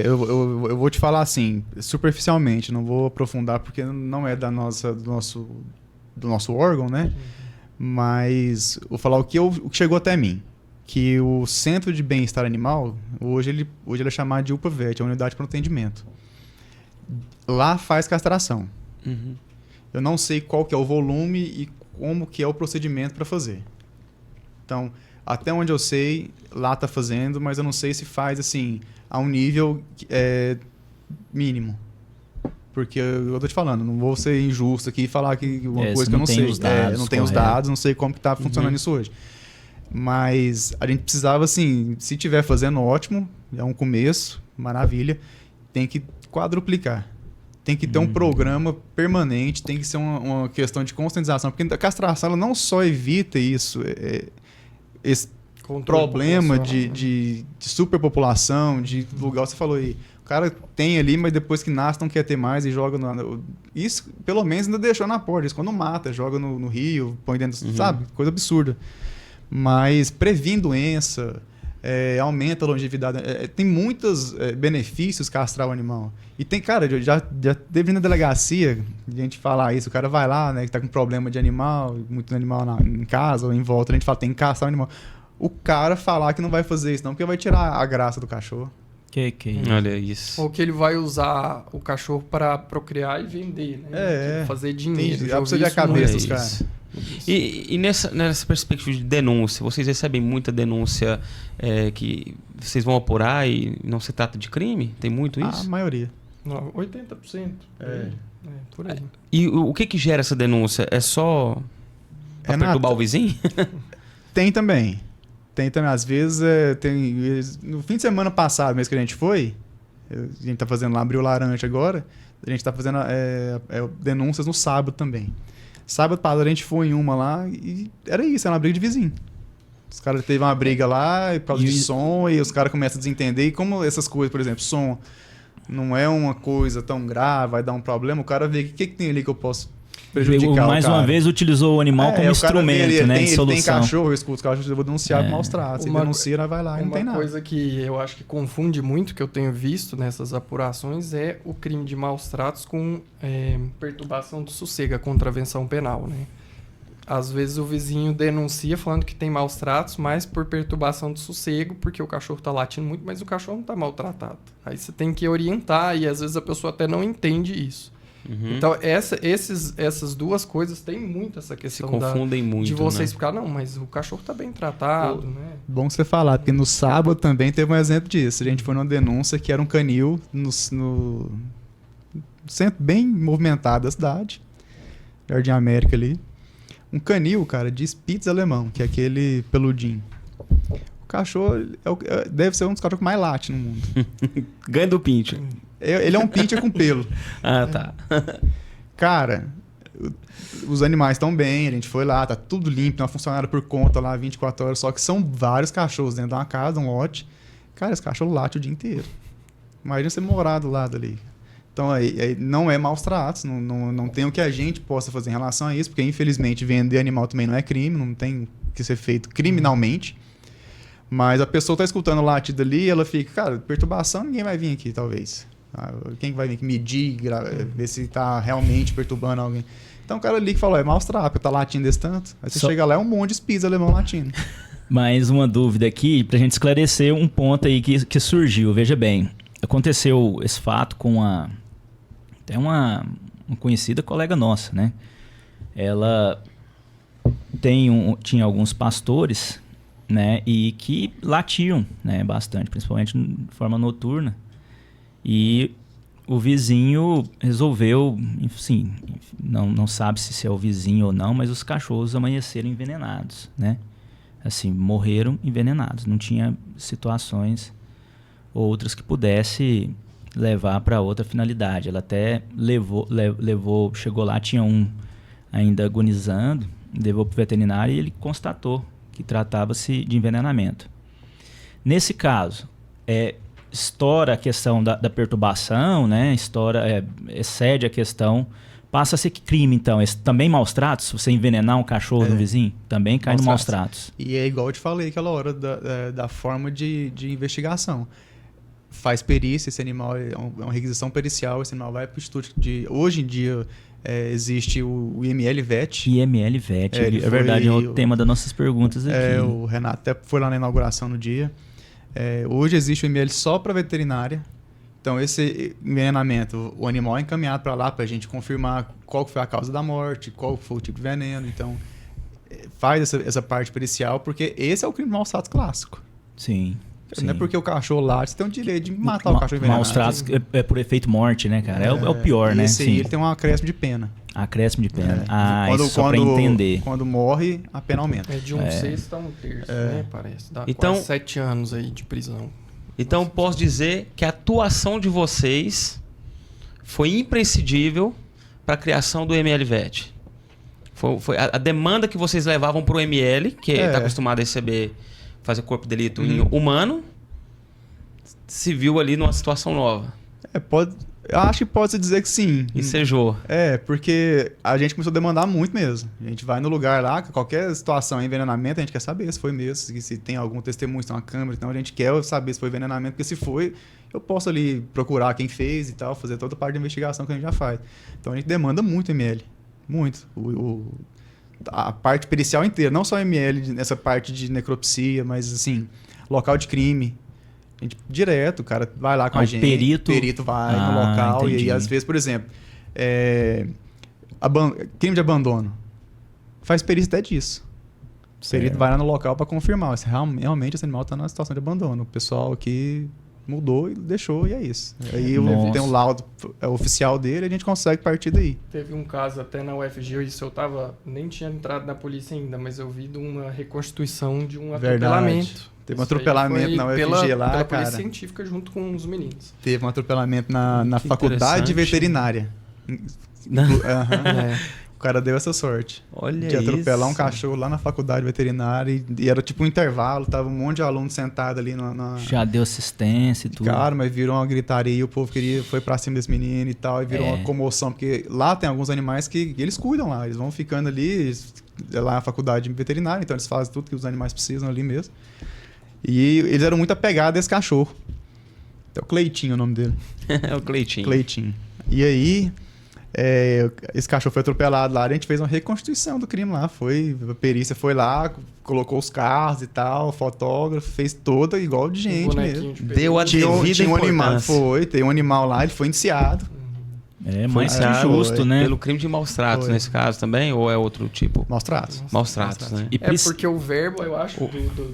eu vou te falar assim, superficialmente, não vou aprofundar porque não é do nosso órgão, né? Mas vou falar o que chegou até mim. Que o Centro de Bem-Estar Animal, hoje ele é chamado de UPAVET, a Unidade para o Atendimento. Lá faz castração. Eu não sei qual que é o volume e como que é o procedimento para fazer. Então, até onde eu sei, lá está fazendo, mas eu não sei se faz assim a um nível mínimo. Porque eu tô te falando, não vou ser injusto aqui e falar que uma coisa que eu não sei. Não tenho os dados, não sei como que está funcionando isso hoje. Mas a gente precisava, assim, se estiver fazendo, ótimo, é um começo, maravilha, tem que quadruplicar. Tem que ter um programa permanente, tem que ser uma questão de conscientização, porque a castração ela não só evita isso, esse problema de superpopulação, de lugar, você falou aí, o cara tem ali, mas depois que nasce não quer ter mais e joga isso, pelo menos, ainda deixou na porta, isso quando mata, joga no rio, põe dentro, sabe? Coisa absurda. Mas previne doença, aumenta a longevidade, tem muitos benefícios castrar o animal. E tem, cara, já teve na delegacia, a gente falar isso, o cara vai lá, né, que tá com problema de animal, muito animal em casa ou em volta, a gente fala, tem que castrar o animal. O cara falar que não vai fazer isso não, porque vai tirar a graça do cachorro. Olha isso. Ou que ele vai usar o cachorro para procriar e vender, né? Fazer dinheiro. Já precisa de a cabeça dos caras. E nessa perspectiva de denúncia, vocês recebem muita denúncia que vocês vão apurar e não se trata de crime? Tem muito isso? A maioria. Não, 80%. Por aí. E o que gera essa denúncia? É só pra perturbar o vizinho? Tem também. Às vezes, no fim de semana passado, mesmo que a gente foi, a gente tá fazendo lá, abriu laranja agora, a gente tá fazendo denúncias no sábado também. Sábado passado a gente foi em uma lá e era isso, era uma briga de vizinho. Os caras teve uma briga lá por causa de som e os caras começam a desentender. E como essas coisas, por exemplo, som não é uma coisa tão grave, vai dar um problema, o cara vê o que tem ali que eu posso prejudicar mais uma vez utilizou o animal como instrumento, né, de solução. Tem cachorro, eu escuto os cachorros, eu vou denunciar por maus tratos. Se denuncia, vai lá e não tem nada. Uma coisa que eu acho que confunde muito, que eu tenho visto nessas apurações, é o crime de maus tratos com perturbação do sossego, a contravenção penal, né? Às vezes o vizinho denuncia falando que tem maus tratos, mas por perturbação do sossego, porque o cachorro está latindo muito, mas o cachorro não está maltratado. Aí você tem que orientar e às vezes a pessoa até não entende isso. Então, essas duas coisas têm muito essa questão se confundem muito, de você né? explicar, não, mas o cachorro está bem tratado, né? Bom você falar, porque no sábado também teve um exemplo disso. A gente foi numa denúncia que era um canil no centro bem movimentado da cidade, Jardim América ali. Um canil, cara, de Spitz alemão, que é aquele peludinho. O cachorro deve ser um dos cachorros que mais late no mundo. Ganha do pincher. Ele é um pincher com pelo. Ah, tá. Cara, os animais estão bem, a gente foi lá, tá tudo limpo, tem uma funcionária por conta lá 24 horas, só que são vários cachorros dentro de uma casa, um lote. Cara, esse cachorro late o dia inteiro. Imagina você morar do lado ali. Então, aí não é maus tratos, não tem o que a gente possa fazer em relação a isso, porque infelizmente vender animal também não é crime, não tem que ser feito criminalmente. Mas a pessoa está escutando o latido ali e ela fica, cara, perturbação ninguém vai vir aqui, talvez. Quem vai vir aqui medir, ver se está realmente perturbando alguém? Então o cara ali que falou, é maus tratos, tá latindo desse tanto. Aí você chega lá, é um monte de espis alemão latindo. Mais uma dúvida aqui, pra gente esclarecer um ponto aí que surgiu. Veja bem, aconteceu esse fato com até uma conhecida colega nossa, né? Ela tinha alguns pastores né? E que latiam, né? Bastante, principalmente de forma noturna. E o vizinho resolveu, enfim, não sabe se é o vizinho ou não, mas os cachorros amanheceram envenenados, né? Assim, morreram envenenados. Não tinha situações outras que pudesse levar para outra finalidade. Ela até levou, chegou lá, tinha um ainda agonizando, levou para o veterinário e ele constatou que tratava-se de envenenamento. Nesse caso, estoura a questão da perturbação, né? Excede a questão, passa a ser crime, então. Também maus tratos? Se você envenenar um cachorro no vizinho, também cai no maus tratos. E é igual eu te falei aquela hora da forma de investigação. Faz perícia, esse animal é uma requisição pericial, esse animal vai para o instituto hoje em dia existe o IML-VET. IML-VET, é verdade, é o tema das nossas perguntas aqui. O Renato até foi lá na inauguração no dia. Hoje existe o IML só para veterinária. Então, esse envenenamento, o animal é encaminhado para lá para a gente confirmar qual foi a causa da morte, qual foi o tipo de veneno. Então, faz essa parte pericial, porque esse é o crime de maus tratos clássico. Sim. Não é porque o cachorro lá, você tem o direito de matar o cachorro envenenado. Maus tratos é por efeito morte, né, cara? É o pior, né? Esse aí, ele tem um acréscimo de pena. Acréscimo de pena. Isso só para entender. Quando morre, a pena aumenta. É de 1/6 a 1/3, né? Parece. Dá quase 7 anos aí de prisão. Então, posso dizer que a atuação de vocês foi imprescindível para a criação do ML-VET. Foi a demanda que vocês levavam para o ML, que está acostumado a fazer corpo de delito humano, se viu ali numa situação nova. Eu acho que pode-se dizer que sim. Ensejou. Porque a gente começou a demandar muito mesmo. A gente vai no lugar lá, qualquer situação de envenenamento, a gente quer saber se foi mesmo, se tem algum testemunho, se tem uma câmera. Então a gente quer saber se foi envenenamento, porque se foi, eu posso ali procurar quem fez e tal, fazer toda a parte de investigação que a gente já faz. Então a gente demanda muito ML. Muito. A parte pericial inteira, não só ML nessa parte de necropsia, mas assim, local de crime. A gente, direto, o cara vai lá com a gente. Perito vai no local. Entendi. E aí, às vezes, por exemplo, crime de abandono. Faz perícia até disso. O perito vai lá no local para confirmar se realmente esse animal está na situação de abandono. O pessoal aqui mudou e deixou, e é isso. Aí tem um laudo oficial dele e a gente consegue partir daí. Teve um caso até na UFG, isso nem tinha entrado na polícia ainda, mas eu vi de uma reconstituição de um atropelamento. Teve um atropelamento na UFG lá, pela polícia científica junto com os meninos. Teve um atropelamento na faculdade de veterinária. O cara deu essa sorte. Olha de atropelar um cachorro lá na faculdade veterinária e era tipo um intervalo, tava um monte de aluno sentado ali Já deu assistência e tudo. Cara, mas virou uma gritaria, o povo foi pra cima desse menino e tal, e virou uma comoção, porque lá tem alguns animais que eles cuidam lá, eles vão ficando ali, lá na faculdade veterinária, então eles fazem tudo que os animais precisam ali mesmo. E eles eram muito apegados a esse cachorro. É o Cleitinho o nome dele. É o Cleitinho. E aí, esse cachorro foi atropelado lá, a gente fez uma reconstituição do crime lá. A perícia foi lá, colocou os carros e tal, fotógrafo, fez toda igual de gente mesmo. Deu a devida importância. Tem um animal lá, ele foi indiciado. Mas justo, né? Pelo crime de maus tratos nesse caso também? Ou é outro tipo? Maus tratos. Maus tratos, né? Porque o verbo, eu acho,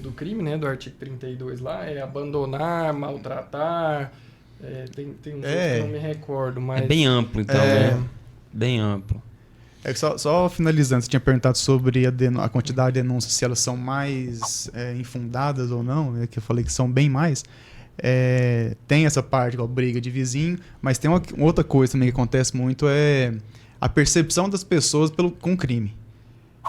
do crime, né? Do artigo 32 lá, é abandonar, maltratar. Tem uns outros que eu não me recordo, mas... É bem amplo, então, né? Bem amplo. Só finalizando, você tinha perguntado sobre a quantidade de denúncias, se elas são mais infundadas ou não, né? Que eu falei que são bem mais. Tem essa parte, igual briga de vizinho, mas tem uma outra coisa também que acontece muito, a percepção das pessoas com crime.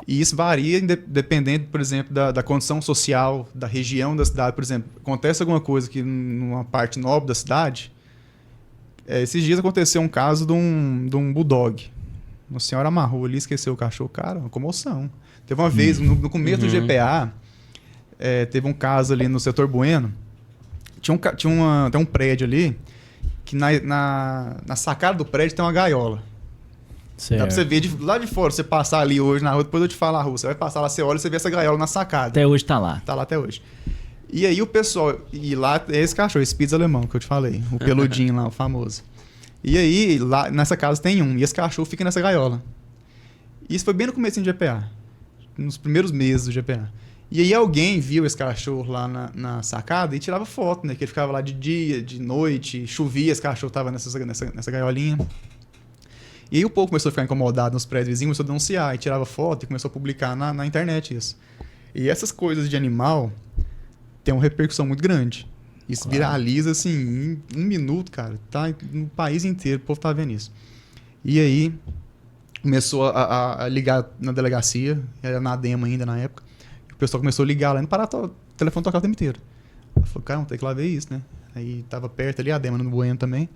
E isso varia dependendo, por exemplo, da condição social, da região da cidade. Por exemplo, acontece alguma coisa que numa parte nobre da cidade. Esses dias aconteceu um caso de um bulldog. Uma senhora amarrou ali, esqueceu o cachorro. Cara, uma comoção. Teve uma vez, no começo do GPA, teve um caso ali no setor Bueno. Tem um prédio ali que na sacada do prédio tem uma gaiola. Certo. Dá pra você ver lá de fora, você passar ali hoje na rua, depois eu te falo a rua, você vai passar lá, você olha e você vê essa gaiola na sacada. Até hoje tá lá. Tá lá até hoje. E aí o pessoal, e lá é esse cachorro, esse Spitz alemão que eu te falei, o peludinho lá, o famoso. E aí, lá nessa casa tem um, e esse cachorro fica nessa gaiola. Isso foi bem no começo do GPA, nos primeiros meses do GPA. E aí alguém viu esse cachorro lá na sacada e tirava foto, né? Que ele ficava lá de dia, de noite, chovia, esse cachorro tava nessa gaiolinha. E aí o povo começou a ficar incomodado nos prédios vizinhos, começou a denunciar, e tirava foto e começou a publicar na internet isso. E essas coisas de animal tem uma repercussão muito grande. Isso viraliza, assim, em 1 minuto, cara. Tá no país inteiro, o povo tá vendo isso. E aí começou a ligar na delegacia, era na Dema ainda na época. O pessoal começou a ligar lá e não parava, o telefone tocava o tempo inteiro. Eu falei, cara, vamos ter que lá ver isso, né? Aí tava perto ali, a Dema no Bueno também.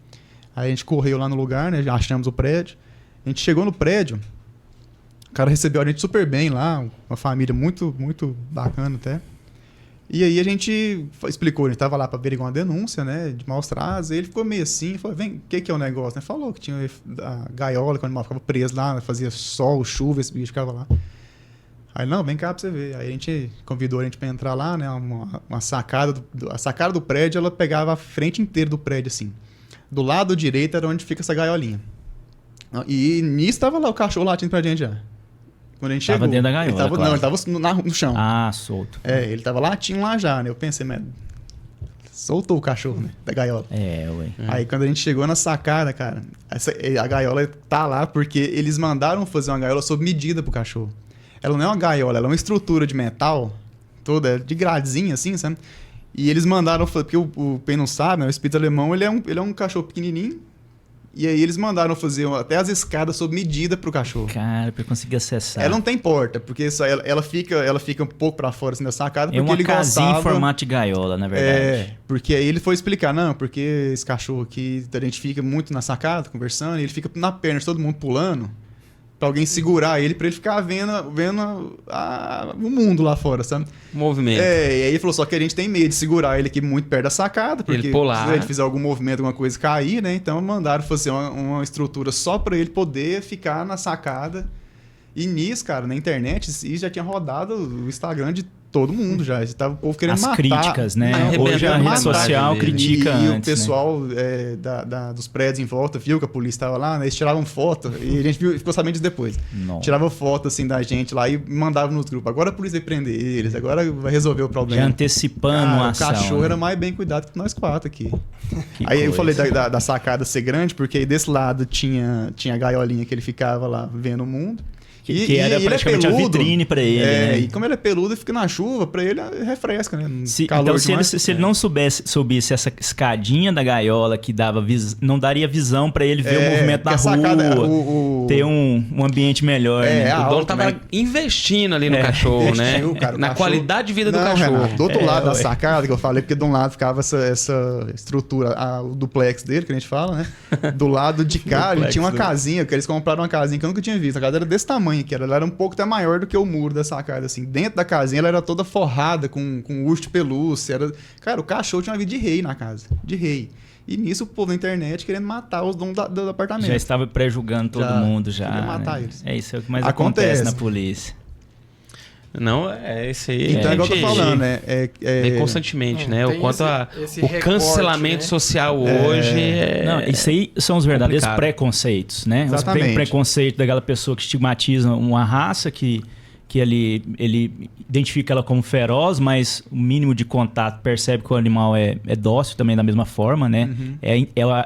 Aí a gente correu lá no lugar, né? Já achamos o prédio. A gente chegou no prédio, o cara recebeu a gente super bem lá, uma família muito, muito bacana até. E aí a gente explicou, a gente tava lá para averiguar uma denúncia, né, de maus tratos, e ele ficou meio assim, falou, vem, o que é o negócio? Né? Falou que tinha a gaiola, que o animal ficava preso lá, fazia sol, chuva, esse bicho ficava lá. Aí, não, vem cá pra você ver. Aí a gente convidou a gente pra entrar lá, né, uma sacada, a sacada do prédio, ela pegava a frente inteira do prédio, assim. Do lado direito era onde fica essa gaiolinha. E nisso tava lá o cachorro latindo pra gente já. Quando a gente chegou. Tava dentro da gaiola, ele tava, claro. Não, ele tava no chão. Ah, solto. Ele tava latindo lá já, né? Eu pensei, mas soltou o cachorro, né? Da gaiola. Ué. Aí quando a gente chegou na sacada, cara, a gaiola tá lá porque eles mandaram fazer uma gaiola sob medida pro cachorro. Ela não é uma gaiola, ela é uma estrutura de metal, toda de gradezinha assim, sabe? E eles mandaram, porque quem não sabe, né? O Spitz alemão, ele é um cachorro pequenininho. E aí eles mandaram fazer até as escadas sob medida pro cachorro. Cara, pra conseguir acessar. Ela não tem porta, porque ela fica um pouco pra fora assim da sacada. É porque uma ele casinha gostava... em formato de gaiola, na verdade. Porque aí ele foi explicar, não, porque esse cachorro aqui, a gente fica muito na sacada, conversando, e ele fica na perna de todo mundo pulando, pra alguém segurar ele, pra ele ficar vendo o mundo lá fora, sabe? Movimento. E aí ele falou, só que a gente tem medo de segurar ele aqui muito perto da sacada, porque ele pular. se ele fizer algum movimento, alguma coisa cair, né? Então mandaram fazer uma estrutura só pra ele poder ficar na sacada. E nisso, cara, na internet, isso já tinha rodado o Instagram de todo mundo já. Tava o povo querendo As matar. críticas, né? Não, Hoje a rede social critica e antes, o pessoal dos prédios em volta viu que a polícia estava lá, né? Eles tiravam foto. E a gente ficou sabendo disso depois. Não. Tirava foto, assim, da gente lá e mandava nos grupos. Agora a polícia vai prender eles, agora vai resolver o problema. Já antecipando a ação. O cachorro né? era mais bem cuidado que nós 4 aqui. Que aí coisa. eu falei da sacada ser grande, porque aí desse lado tinha a gaiolinha que ele ficava lá vendo o mundo. Que era praticamente a vitrine pra ele, né? E como ele é peludo e fica na chuva, pra ele refresca, né? Então, se ele não subisse essa escadinha da gaiola que dava não daria visão pra ele ver o movimento da rua, ter um ambiente melhor, né? O dono tava investindo ali no cachorro, né? Cara, na qualidade de vida do cachorro. Renato, do outro lado da sacada, que eu falei, porque de um lado ficava essa estrutura, o duplex dele, que a gente fala, né? Do lado de cá, ele tinha uma casinha, que eles compraram uma casinha que eu nunca tinha visto. A casa era desse tamanho, que ela era um pouco até maior do que o muro da sacada, assim. Dentro da casinha ela era toda forrada com urso de pelúcia. Cara, o cachorro tinha uma vida de rei na casa. De rei. E nisso o povo na internet querendo matar os donos do apartamento. Já estava pré-julgando todo mundo já. Queria matar né? eles. É isso, é o que mais acontece na polícia. Não, é isso aí. Então é igual eu tô falando, né? Vem constantemente, né? O quanto o cancelamento social hoje Não, isso aí são os verdadeiros complicado. Preconceitos, né? Exatamente. Os preconceitos daquela pessoa que estigmatiza uma raça que ele identifica ela como feroz, mas o mínimo de contato percebe que o animal é dócil também da mesma forma, né? Uhum.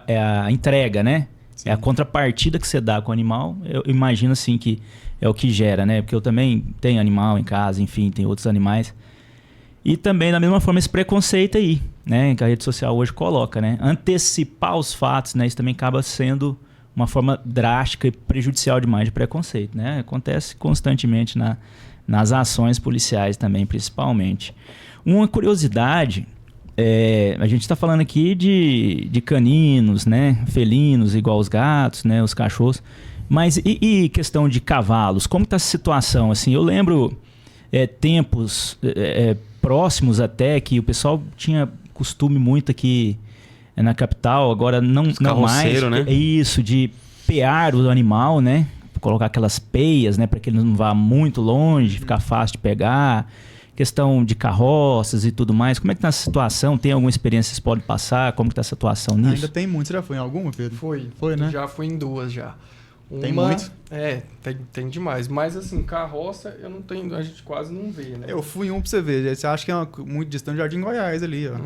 É a entrega, né? Sim. É a contrapartida que você dá com o animal. Eu imagino assim que é o que gera, né? Porque eu também tenho animal em casa, enfim, tem outros animais. E também, da mesma forma, esse preconceito aí, né? Que a rede social hoje coloca, né? Antecipar os fatos, né? Isso também acaba sendo uma forma drástica e prejudicial demais de preconceito, né? Acontece constantemente nas ações policiais também, principalmente. Uma curiosidade, a gente está falando aqui de caninos, né? Felinos, igual os gatos, né? Os cachorros. Mas e questão de cavalos? Como está essa situação? Assim, eu lembro tempos próximos até que o pessoal tinha costume muito aqui na capital, agora não mais. Né? É isso, de pear o animal, né? Colocar aquelas peias, né? Para que ele não vá muito longe, ficar fácil de pegar. Questão de carroças e tudo mais. Como é que está essa situação? Tem alguma experiência que vocês podem passar? Como que está a situação nisso? Ainda tem muito. Você já foi em alguma, Pedro? Foi, né? Já fui em 2 já. Tem muito? Tem demais. Mas assim, carroça eu não tenho, a gente quase não vê, né? Eu fui em um pra você ver. Você acha que é muito distante do Jardim Goiás ali, ó.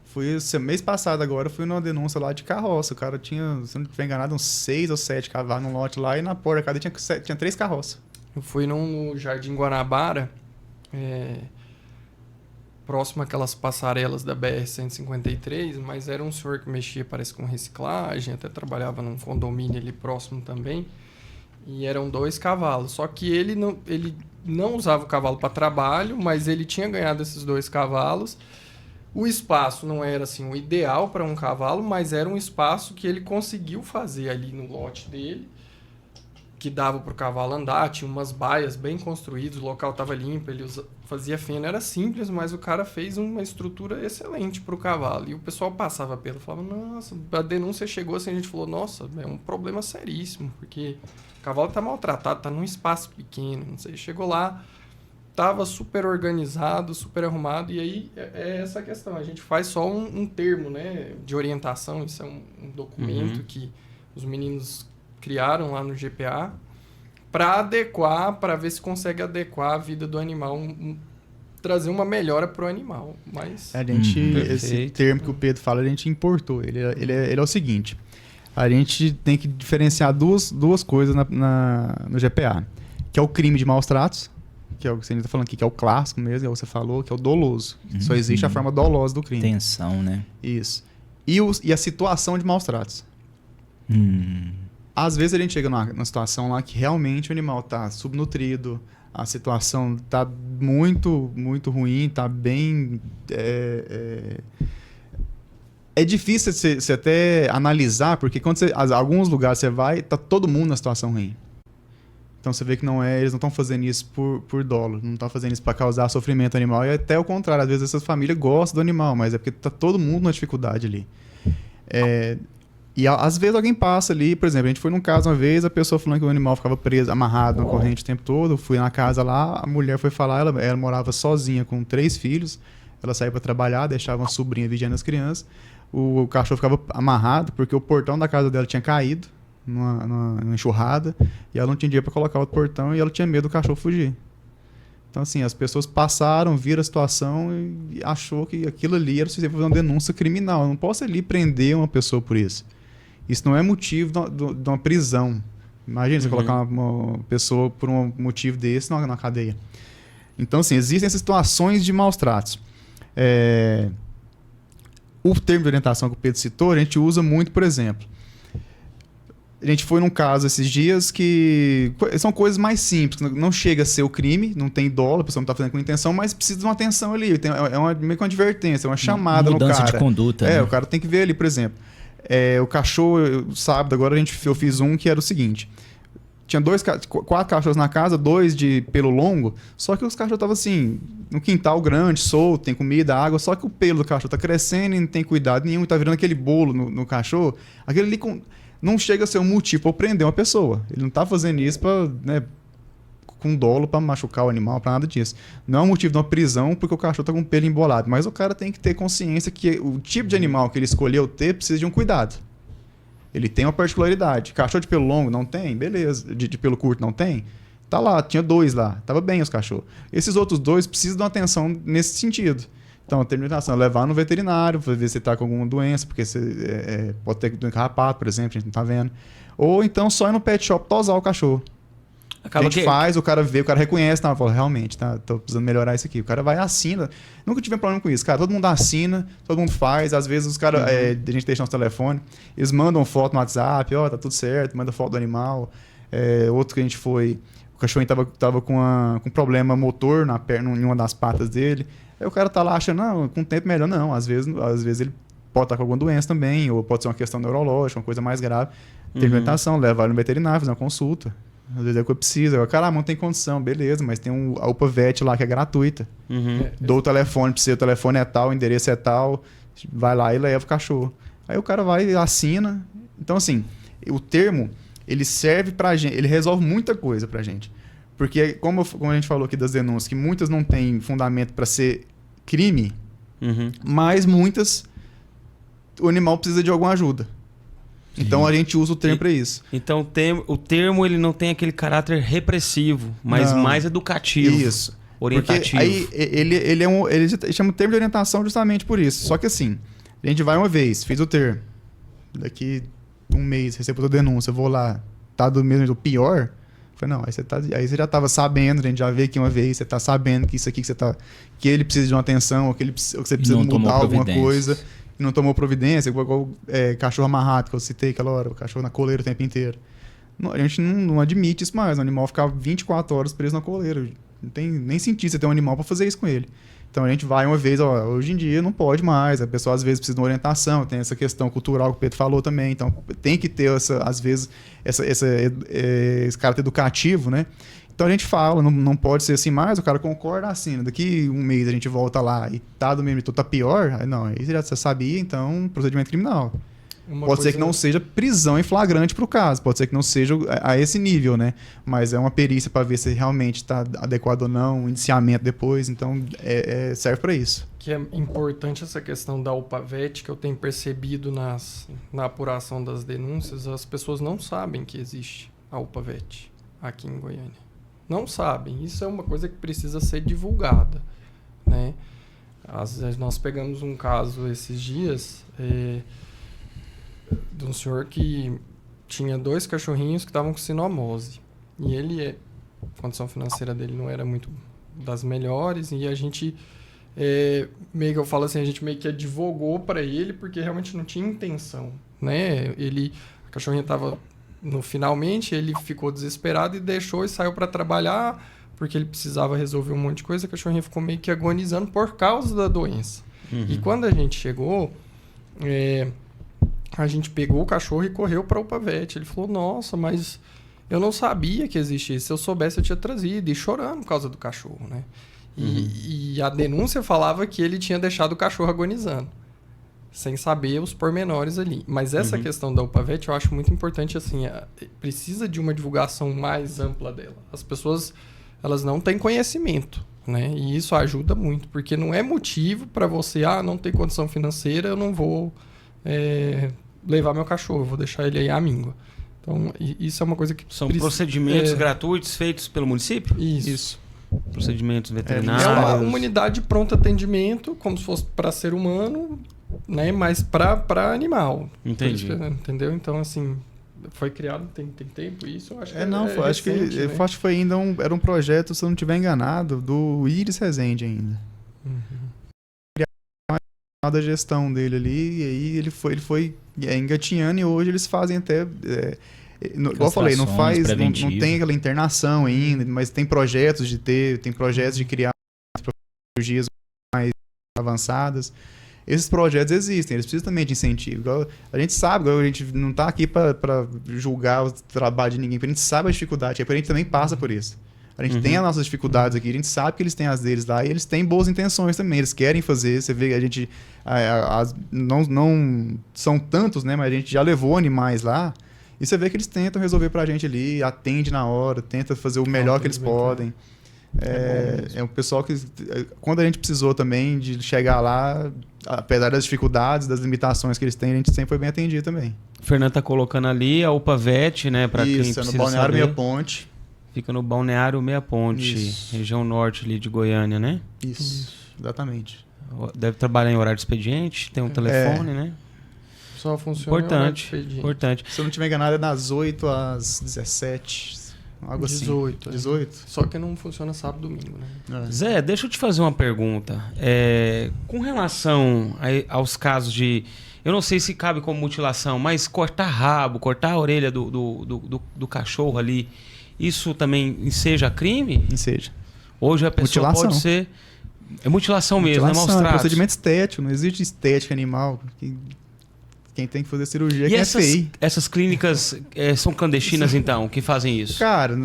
Fui mês passado agora, fui numa denúncia lá de carroça. O cara tinha, se não estiver enganado, uns 6 ou 7 cavalos num lote lá e na porta da casa tinha 3 carroças. Eu fui no Jardim Guanabara, próximo àquelas passarelas da BR-153, mas era um senhor que mexia, parece, com reciclagem, até trabalhava num condomínio ali próximo também, e eram 2 cavalos. Só que ele não usava o cavalo para trabalho, mas ele tinha ganhado esses 2 cavalos. O espaço não era assim o ideal para um cavalo, mas era um espaço que ele conseguiu fazer ali no lote dele, que dava para o cavalo andar, tinha umas baias bem construídas, o local estava limpo, ele fazia feno, era simples, mas o cara fez uma estrutura excelente para o cavalo. E o pessoal passava pelo, falava, nossa, a denúncia chegou assim, a gente falou, nossa, é um problema seríssimo, porque o cavalo está maltratado, está num espaço pequeno, não sei, chegou lá, estava super organizado, super arrumado, e aí é essa questão, a gente faz só um termo, né, de orientação, isso é um documento que os meninos criaram lá no GPA para adequar, para ver se consegue adequar a vida do animal, trazer uma melhora para o animal. Mas a gente, esse termo que o Pedro fala, a gente importou. Ele é o seguinte: a gente tem que diferenciar duas coisas no GPA, que é o crime de maus tratos, que é o que você está falando aqui, que é o clássico mesmo, que você falou, que é o doloso. Só existe a forma dolosa do crime. Tensão, né? Isso. E a situação de maus tratos. Às vezes a gente chega numa situação lá que realmente o animal está subnutrido, a situação está muito, muito ruim, está bem... É difícil você até analisar, porque quando alguns lugares você vai, está todo mundo na situação ruim. Então você vê que eles não estão fazendo isso por dolo, não estão fazendo isso para causar sofrimento animal, e até o contrário, às vezes essas famílias gostam do animal, mas é porque está todo mundo na dificuldade ali. E às vezes alguém passa ali, por exemplo, a gente foi num caso uma vez, a pessoa falando que o animal ficava preso, amarrado na corrente o tempo todo. Eu fui na casa lá, a mulher foi falar, ela morava sozinha com 3 filhos, ela saía para trabalhar, deixava uma sobrinha vigiando as crianças, o cachorro ficava amarrado porque o portão da casa dela tinha caído numa enxurrada e ela não tinha dinheiro para colocar outro portão e ela tinha medo do cachorro fugir. Então, assim, as pessoas passaram, viram a situação e achou que aquilo ali era suficiente para fazer uma denúncia criminal. Eu não posso ali prender uma pessoa por isso. Isso não é motivo de uma prisão. Imagina você colocar uma pessoa por um motivo desse na cadeia. Então, assim, existem essas situações de maus tratos. O termo de orientação que o Pedro citou, a gente usa muito, por exemplo. A gente foi num caso esses dias que são coisas mais simples, não chega a ser o crime, não tem dolo, a pessoa não está fazendo com intenção, mas precisa de uma atenção ali. Meio que uma advertência, uma chamada no cara. Mudança de conduta. O cara tem que ver ali, por exemplo. O cachorro, sábado agora eu fiz um que era o seguinte: tinha 4 cachorros na casa, 2 de pelo longo, só que os cachorros estavam assim, no quintal grande, solto, tem comida, água, só que o pelo do cachorro tá crescendo e não tem cuidado nenhum, tá virando aquele bolo no cachorro. Aquele ali não chega a ser um motivo para prender uma pessoa. Ele não tá fazendo isso para, né, com dolo para machucar o animal, para nada disso. Não é um motivo de uma prisão porque o cachorro tá com o pelo embolado, mas o cara tem que ter consciência que o tipo de animal que ele escolheu ter precisa de um cuidado. Ele tem uma particularidade. Cachorro de pelo longo não tem? Beleza. De pelo curto não tem? Tá lá, tinha 2 lá. Tava bem os cachorros. Esses outros 2 precisam de uma atenção nesse sentido. Então, a terminação é levar no veterinário, para ver se está com alguma doença, porque você pode ter doença carrapato, por exemplo, a gente não está vendo. Ou então só ir no pet shop tosar o cachorro. A gente faz, o cara vê, o cara reconhece, tá? Fala, realmente, tô precisando melhorar isso aqui. O cara vai e assina. Nunca tive problema com isso, cara. Todo mundo assina, todo mundo faz. Às vezes os caras, a gente deixa nosso telefone, eles mandam foto no WhatsApp, tá tudo certo, manda foto do animal. Outro que a gente foi, o cachorrinho tava com problema motor na perna, em uma das patas dele. Aí o cara tá lá achando, não, com o tempo melhor. Não, às vezes ele pode estar com alguma doença também, ou pode ser uma questão neurológica, uma coisa mais grave. Tem orientação, leva ele no veterinário, fazer uma consulta. Às vezes é o que eu preciso. Não tem condição, beleza, mas tem a UPAVET lá que é gratuita. Dou o telefone pra você, o telefone é tal, o endereço é tal, vai lá e leva o cachorro. Aí o cara vai e assina. Então, assim, o termo, ele serve pra gente, ele resolve muita coisa pra gente. Porque, como a gente falou aqui das denúncias, que muitas não têm fundamento para ser crime, mas muitas o animal precisa de alguma ajuda. Então a gente usa o termo para isso. Então o termo ele não tem aquele caráter repressivo, mas Não. mais educativo. Isso. Orientativo. Porque aí ele chama o termo de orientação justamente por isso. Só que assim, a gente vai uma vez, fiz o termo. Daqui um mês, recebo outra denúncia, eu vou lá, tá do mesmo jeito, pior. Falei, não, aí você já estava sabendo, a gente já veio aqui uma vez, você está sabendo que isso aqui que ele precisa de uma atenção, ou que você precisa mudar alguma coisa, e não tomou providência, igual cachorro amarrado que eu citei aquela hora, o cachorro na coleira o tempo inteiro. Não, a gente não admite isso mais, o animal ficar 24 horas preso na coleira. Não tem nem sentido você ter um animal para fazer isso com ele. Então a gente vai uma vez, hoje em dia não pode mais, a pessoa às vezes precisa de uma orientação, tem essa questão cultural que o Pedro falou também, então tem que ter às vezes esse caráter educativo, né? Então a gente fala, não pode ser assim mais, o cara concorda assim, daqui um mês a gente volta lá e tá do mesmo jeito, tá pior, aí não, aí você sabia, então procedimento criminal. Pode ser que não seja prisão em flagrante para o caso, pode ser que não seja a esse nível, né? Mas é uma perícia para ver se realmente está adequado ou não, um indiciamento depois, então serve para isso. Que é importante essa questão da UPAVET, que eu tenho percebido na apuração das denúncias, as pessoas não sabem que existe a UPAVET aqui em Goiânia. Não sabem, isso é uma coisa que precisa ser divulgada, né? Nós pegamos um caso esses dias... de um senhor que tinha 2 cachorrinhos que estavam com sinomose. E a condição financeira dele não era muito das melhores, e a gente, meio que eu falo assim, a gente meio que advogou para ele, porque realmente não tinha intenção, né? A cachorrinha estava finalmente, ele ficou desesperado e deixou e saiu para trabalhar, porque ele precisava resolver um monte de coisa, a cachorrinha ficou meio que agonizando por causa da doença. Uhum. E quando a gente chegou... a gente pegou o cachorro e correu para o UPAVET. Ele falou, nossa, mas eu não sabia que existia isso. Se eu soubesse, eu tinha trazido. E chorando por causa do cachorro, né? E a denúncia falava que ele tinha deixado o cachorro agonizando, sem saber os pormenores ali. Mas essa questão da UPAVET eu acho muito importante, assim, precisa de uma divulgação mais ampla dela. As pessoas, elas não têm conhecimento, né? E isso ajuda muito, porque não é motivo para você, não tem condição financeira, eu não vou... levar meu cachorro, vou deixar ele aí à míngua. Então, isso é uma coisa que... São procedimentos gratuitos feitos pelo município? Isso. Procedimentos veterinários. É uma unidade de pronto atendimento, como se fosse para ser humano, né? Mas para animal. Entendi. Entendeu? Então, assim, foi criado, tem tempo isso? Eu acho que acho que foi ainda era um projeto, se eu não estiver enganado, do Iris Rezende ainda. Da gestão dele ali, e aí ele foi engatinhando, e hoje eles fazem até igual eu falei, não tem aquela internação ainda, mas tem projetos de criar cirurgias mais avançadas. Esses projetos existem, eles precisam também de incentivo. Igual, a gente sabe, a gente não está aqui para julgar o trabalho de ninguém, porque a gente sabe a dificuldade, a gente também passa por isso. A gente tem as nossas dificuldades aqui, a gente sabe que eles têm as deles lá, e eles têm boas intenções também, eles querem fazer. Você vê, a gente não são tantos, né, mas a gente já levou animais lá, e você vê que eles tentam resolver pra gente ali, atende na hora, tenta fazer o melhor que eles podem. É um pessoal que, quando a gente precisou também de chegar lá, apesar das dificuldades, das limitações que eles têm, a gente sempre foi bem atendido também. O Fernando tá colocando ali a UPAVET, né, para quem precisa saber. Isso, no Balneário Meia Ponte. Fica no Balneário Meia Ponte, região norte ali de Goiânia, né? Isso, exatamente. Deve trabalhar em horário de expediente, tem um telefone, né? Só funciona importante. Se eu não tiver enganado, é das 8 às 17, algo 18, assim. 18. Só que não funciona sábado e domingo, né? Zé, deixa eu te fazer uma pergunta. Com relação aos casos de... Eu não sei se cabe como mutilação, mas cortar rabo, cortar a orelha do cachorro ali... Isso também enseja crime? Enseja. Hoje a pessoa pode ser... É mutilação mesmo, é maus tratos. É procedimento estético, não existe estética animal. Quem tem que fazer cirurgia é quem é feio. Essas clínicas são clandestinas, então, que fazem isso? Cara,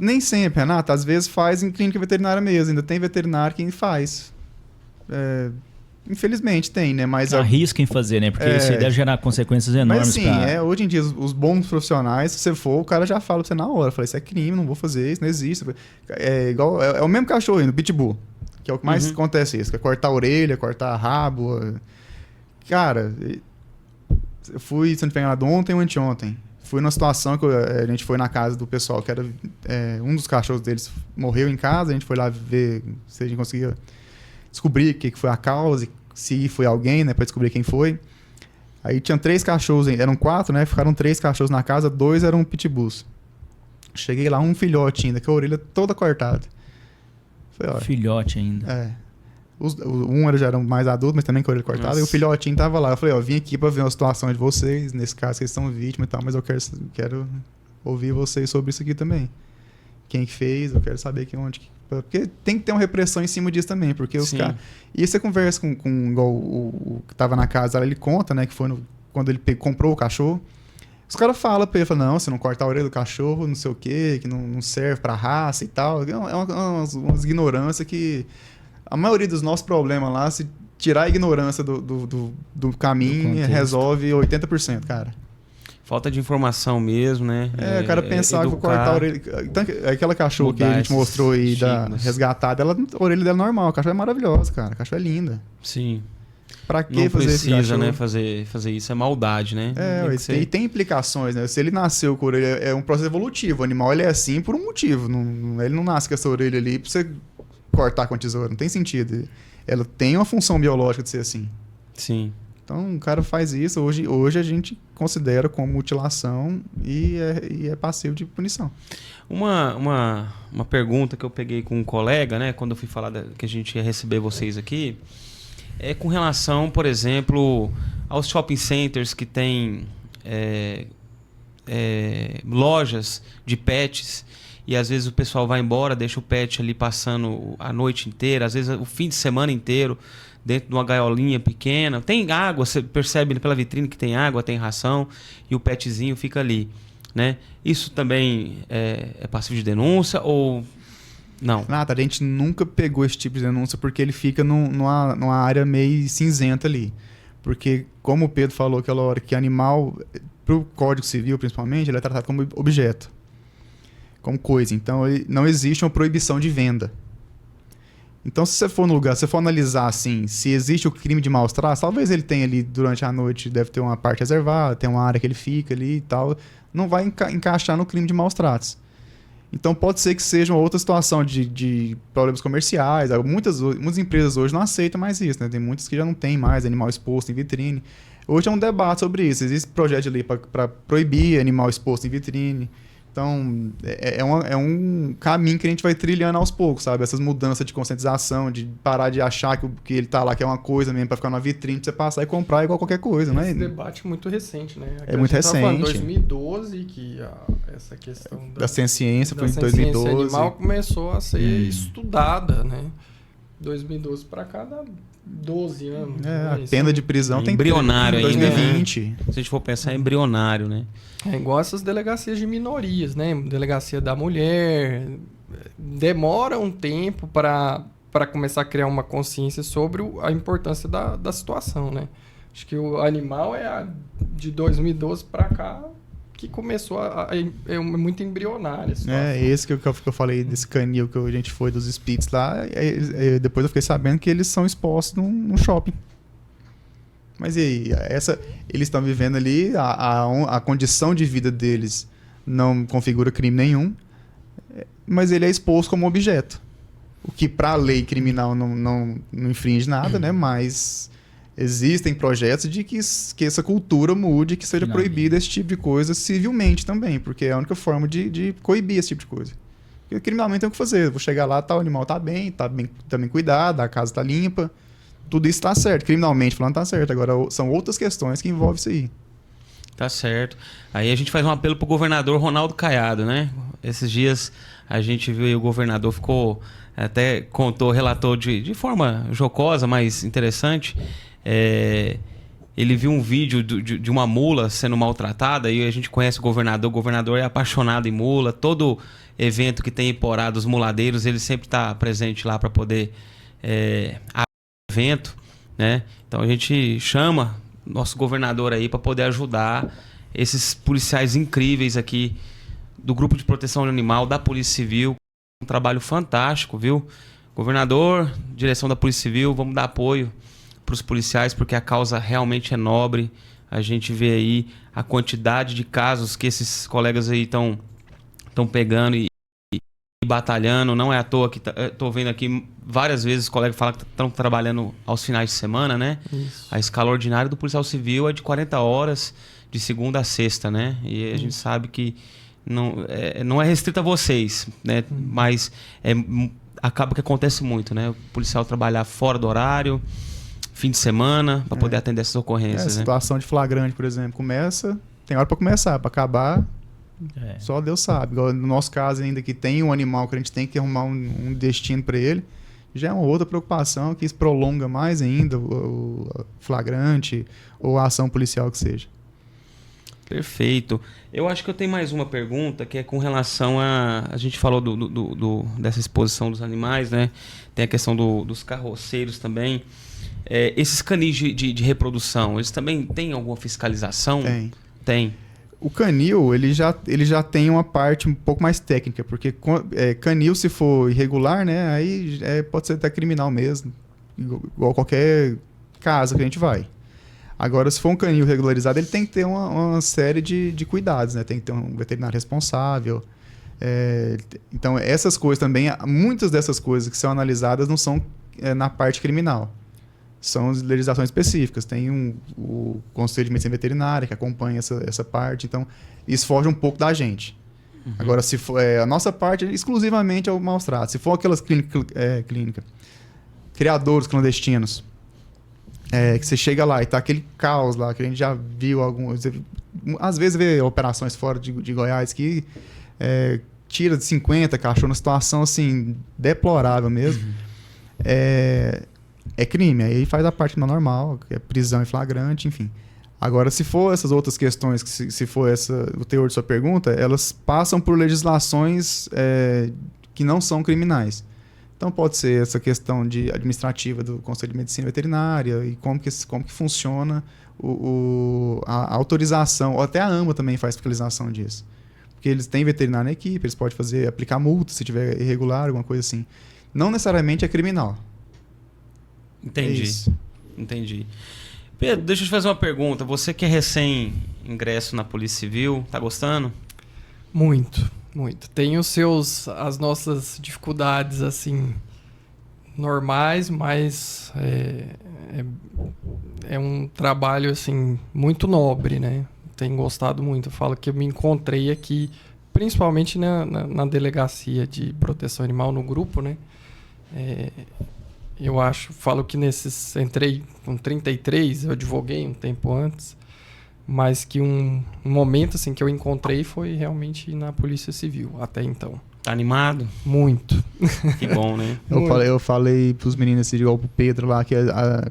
nem sempre, Renato. Às vezes faz em clínica veterinária mesmo. Ainda tem veterinário que faz. Infelizmente tem, né? Mas arrisca em fazer, né? Porque isso deve gerar consequências enormes. Mas sim, hoje em dia os bons profissionais, se você for, o cara já fala pra você na hora. Fala, isso é crime, não vou fazer, isso não existe. É o mesmo cachorro aí, no pitbull, que é o que mais acontece isso, que é cortar a orelha, cortar rabo. Cara, Eu fui, se não tiver enganado, ontem ou anteontem. Fui numa situação que a gente foi na casa do pessoal, que era um dos cachorros deles morreu em casa, a gente foi lá ver se a gente conseguia descobrir o que foi a causa, se foi alguém, né, pra descobrir quem foi. Aí tinham 3 cachorros, eram 4, né, ficaram 3 cachorros na casa, 2 eram pitbulls. Cheguei lá, um filhote ainda, com a orelha toda cortada. Falei, ó, Filhote ainda. Um já era mais adulto, mas também com a orelha cortada. Nossa. E o filhotinho tava lá. Eu falei, ó, vim aqui pra ver uma situação de vocês. Nesse caso, vocês são vítimas e tal, mas eu quero ouvir vocês sobre isso aqui também. Quem que fez, eu quero saber onde. Porque tem que ter uma repressão em cima disso também. Porque os caras. E você conversa com igual o que tava na casa, ele conta, né, que foi quando ele comprou o cachorro. Os caras falam pra ele, não, você não corta a orelha do cachorro, não sei o quê, que não serve pra raça e tal. É umas ignorâncias que... A maioria dos nossos problemas lá, se tirar a ignorância do caminho, resolve 80%, cara. Falta de informação mesmo, né? O cara pensar que vou cortar a orelha... Então, aquela cachorra que a gente mostrou aí, resgatada, a orelha dela é normal. A cachorra é maravilhosa, cara. A cachorra é linda. Sim. Pra que não fazer precisa, esse né? Fazer isso é maldade, né? E tem implicações, né? Se ele nasceu com a orelha, é um processo evolutivo. O animal, ele é assim por um motivo. Ele não nasce com essa orelha ali pra você cortar com a tesoura. Não tem sentido. Ela tem uma função biológica de ser assim. Sim. Então, o cara faz isso. Hoje a gente considera como mutilação e é passivo de punição. Uma pergunta que eu peguei com um colega, né? Quando eu fui falar que a gente ia receber vocês aqui, é com relação, por exemplo, aos shopping centers que tem lojas de pets e às vezes o pessoal vai embora, deixa o pet ali passando a noite inteira, às vezes o fim de semana inteiro, dentro de uma gaiolinha pequena. Tem água, você percebe pela vitrine que tem água, tem ração e o petzinho fica ali, né? Isso também é passivo de denúncia ou... Não. Nada, a gente nunca pegou esse tipo de denúncia porque ele fica numa área meio cinzenta ali. Porque, como o Pedro falou aquela hora, que animal, pro Código Civil principalmente, ele é tratado como objeto, como coisa. Então, não existe uma proibição de venda. Então, se você for no lugar, se você for analisar assim, se existe o crime de maus tratos, talvez ele tenha ali durante a noite, deve ter uma parte reservada, tem uma área que ele fica ali e tal, não vai encaixar no crime de maus tratos. Então pode ser que seja uma outra situação de problemas comerciais. Muitas empresas hoje não aceitam mais isso, né? Tem muitas que já não tem mais animal exposto em vitrine. Hoje é um debate sobre isso. Existe projeto de lei para proibir animal exposto em vitrine. Então é um caminho que a gente vai trilhando aos poucos, sabe? Essas mudanças de conscientização, de parar de achar que ele tá lá, que é uma coisa mesmo para ficar numa vitrine, pra você passar e comprar igual qualquer coisa, né? Esse debate é muito recente, né? É muito recente. Em 2012 que essa questão da ciência foi em ciência 2012. animal começou a ser estudada, né? 2012 para cá dá 12 anos. A pena de prisão tem embrionário em 2020. Ainda, né? Se a gente for pensar, é embrionário, né? É igual essas delegacias de minorias, né? Delegacia da mulher. Demora um tempo para começar a criar uma consciência sobre a importância da situação, né? Acho que o animal de 2012 para cá que começou é muito embrionário. Esse que eu falei desse canil que a gente foi dos Spitz lá, depois eu fiquei sabendo que eles são expostos num shopping. Mas e aí? Eles estão vivendo ali, a condição de vida deles não configura crime nenhum, mas ele é exposto como objeto. O que para a lei criminal não infringe nada, né? Mas existem projetos de que essa cultura mude, que seja proibida esse tipo de coisa civilmente também, porque é a única forma de coibir esse tipo de coisa. Porque criminalmente tem o que fazer. Eu vou chegar lá, o animal tá bem cuidado, a casa tá limpa, tudo isso tá certo. Criminalmente falando, tá certo. Agora, são outras questões que envolvem isso aí. Tá certo. Aí a gente faz um apelo pro governador Ronaldo Caiado, né? Esses dias a gente viu aí o governador até relatou de forma jocosa, mas interessante. Ele viu um vídeo de uma mula sendo maltratada e a gente conhece o governador é apaixonado em mula. Todo evento que tem em Iporá dos muladeiros, ele sempre está presente lá para poder evento, né? Então a gente chama nosso governador aí para poder ajudar esses policiais incríveis aqui do Grupo de Proteção Animal, da Polícia Civil. Um trabalho fantástico, viu? Governador, direção da Polícia Civil, vamos dar apoio para os policiais, porque a causa realmente é nobre. A gente vê aí a quantidade de casos que esses colegas aí estão pegando e batalhando. Não é à toa que estou vendo aqui várias vezes colegas falam que estão trabalhando aos finais de semana, né? Isso. A escala ordinária do policial civil é de 40 horas de segunda a sexta, né? E a gente sabe que não é restrito a vocês, né? Mas acaba que acontece muito, né? O policial trabalhar fora do horário, fim de semana, para poder atender essas ocorrências, né? Situação de flagrante, por exemplo, tem hora para começar, para acabar, só Deus sabe. Igual no nosso caso ainda, que tem um animal que a gente tem que arrumar um destino para ele, já é uma outra preocupação que isso prolonga mais ainda o flagrante ou a ação policial que seja. Perfeito. Eu acho que eu tenho mais uma pergunta, que é com relação a gente falou dessa exposição dos animais, né? Tem a questão dos carroceiros também. Esses canis de reprodução, eles também têm alguma fiscalização? Tem. O canil, ele já tem uma parte um pouco mais técnica, porque canil, se for irregular, né, aí pode ser até criminal mesmo, igual qualquer casa que a gente vai. Agora, se for um canil regularizado, ele tem que ter uma série de cuidados, né? Tem que ter um veterinário responsável. Então, essas coisas também, muitas dessas coisas que são analisadas não são na parte criminal. São legislações específicas. Tem o Conselho de Medicina Veterinária que acompanha essa parte. Então, isso foge um pouco da gente. Uhum. Agora, se for, a nossa parte exclusivamente é o maus tratos. Se for aquelas clínicas, criadouros clandestinos, que você chega lá e tá aquele caos lá, que a gente já viu alguns... Às vezes vê operações fora de Goiás que tira de 50 cachorros numa situação assim, deplorável mesmo. Uhum. É crime, aí faz a parte normal, que é prisão em flagrante, enfim. Agora, se for essas outras questões, se for o teor de sua pergunta, elas passam por legislações que não são criminais. Então, pode ser essa questão administrativa do Conselho de Medicina Veterinária e como que funciona a autorização, ou até a AMA também faz fiscalização disso. Porque eles têm veterinário na equipe, eles podem aplicar multa se tiver irregular, alguma coisa assim. Não necessariamente é criminal. Entendi. Pedro, deixa eu te fazer uma pergunta. Você que é recém-ingresso na Polícia Civil, tá gostando? Muito. Tem as nossas dificuldades, assim, normais, mas é um trabalho, assim, muito nobre, né? Tenho gostado muito. Eu falo que eu me encontrei aqui, principalmente na delegacia de proteção animal, no grupo, né? Falo que entrei com 33, eu advoguei um tempo antes, mas que um momento assim que eu encontrei foi realmente na Polícia Civil, até então. Tá animado? Muito. Que bom, né? Eu falei pros meninos, assim, igual pro Pedro lá, que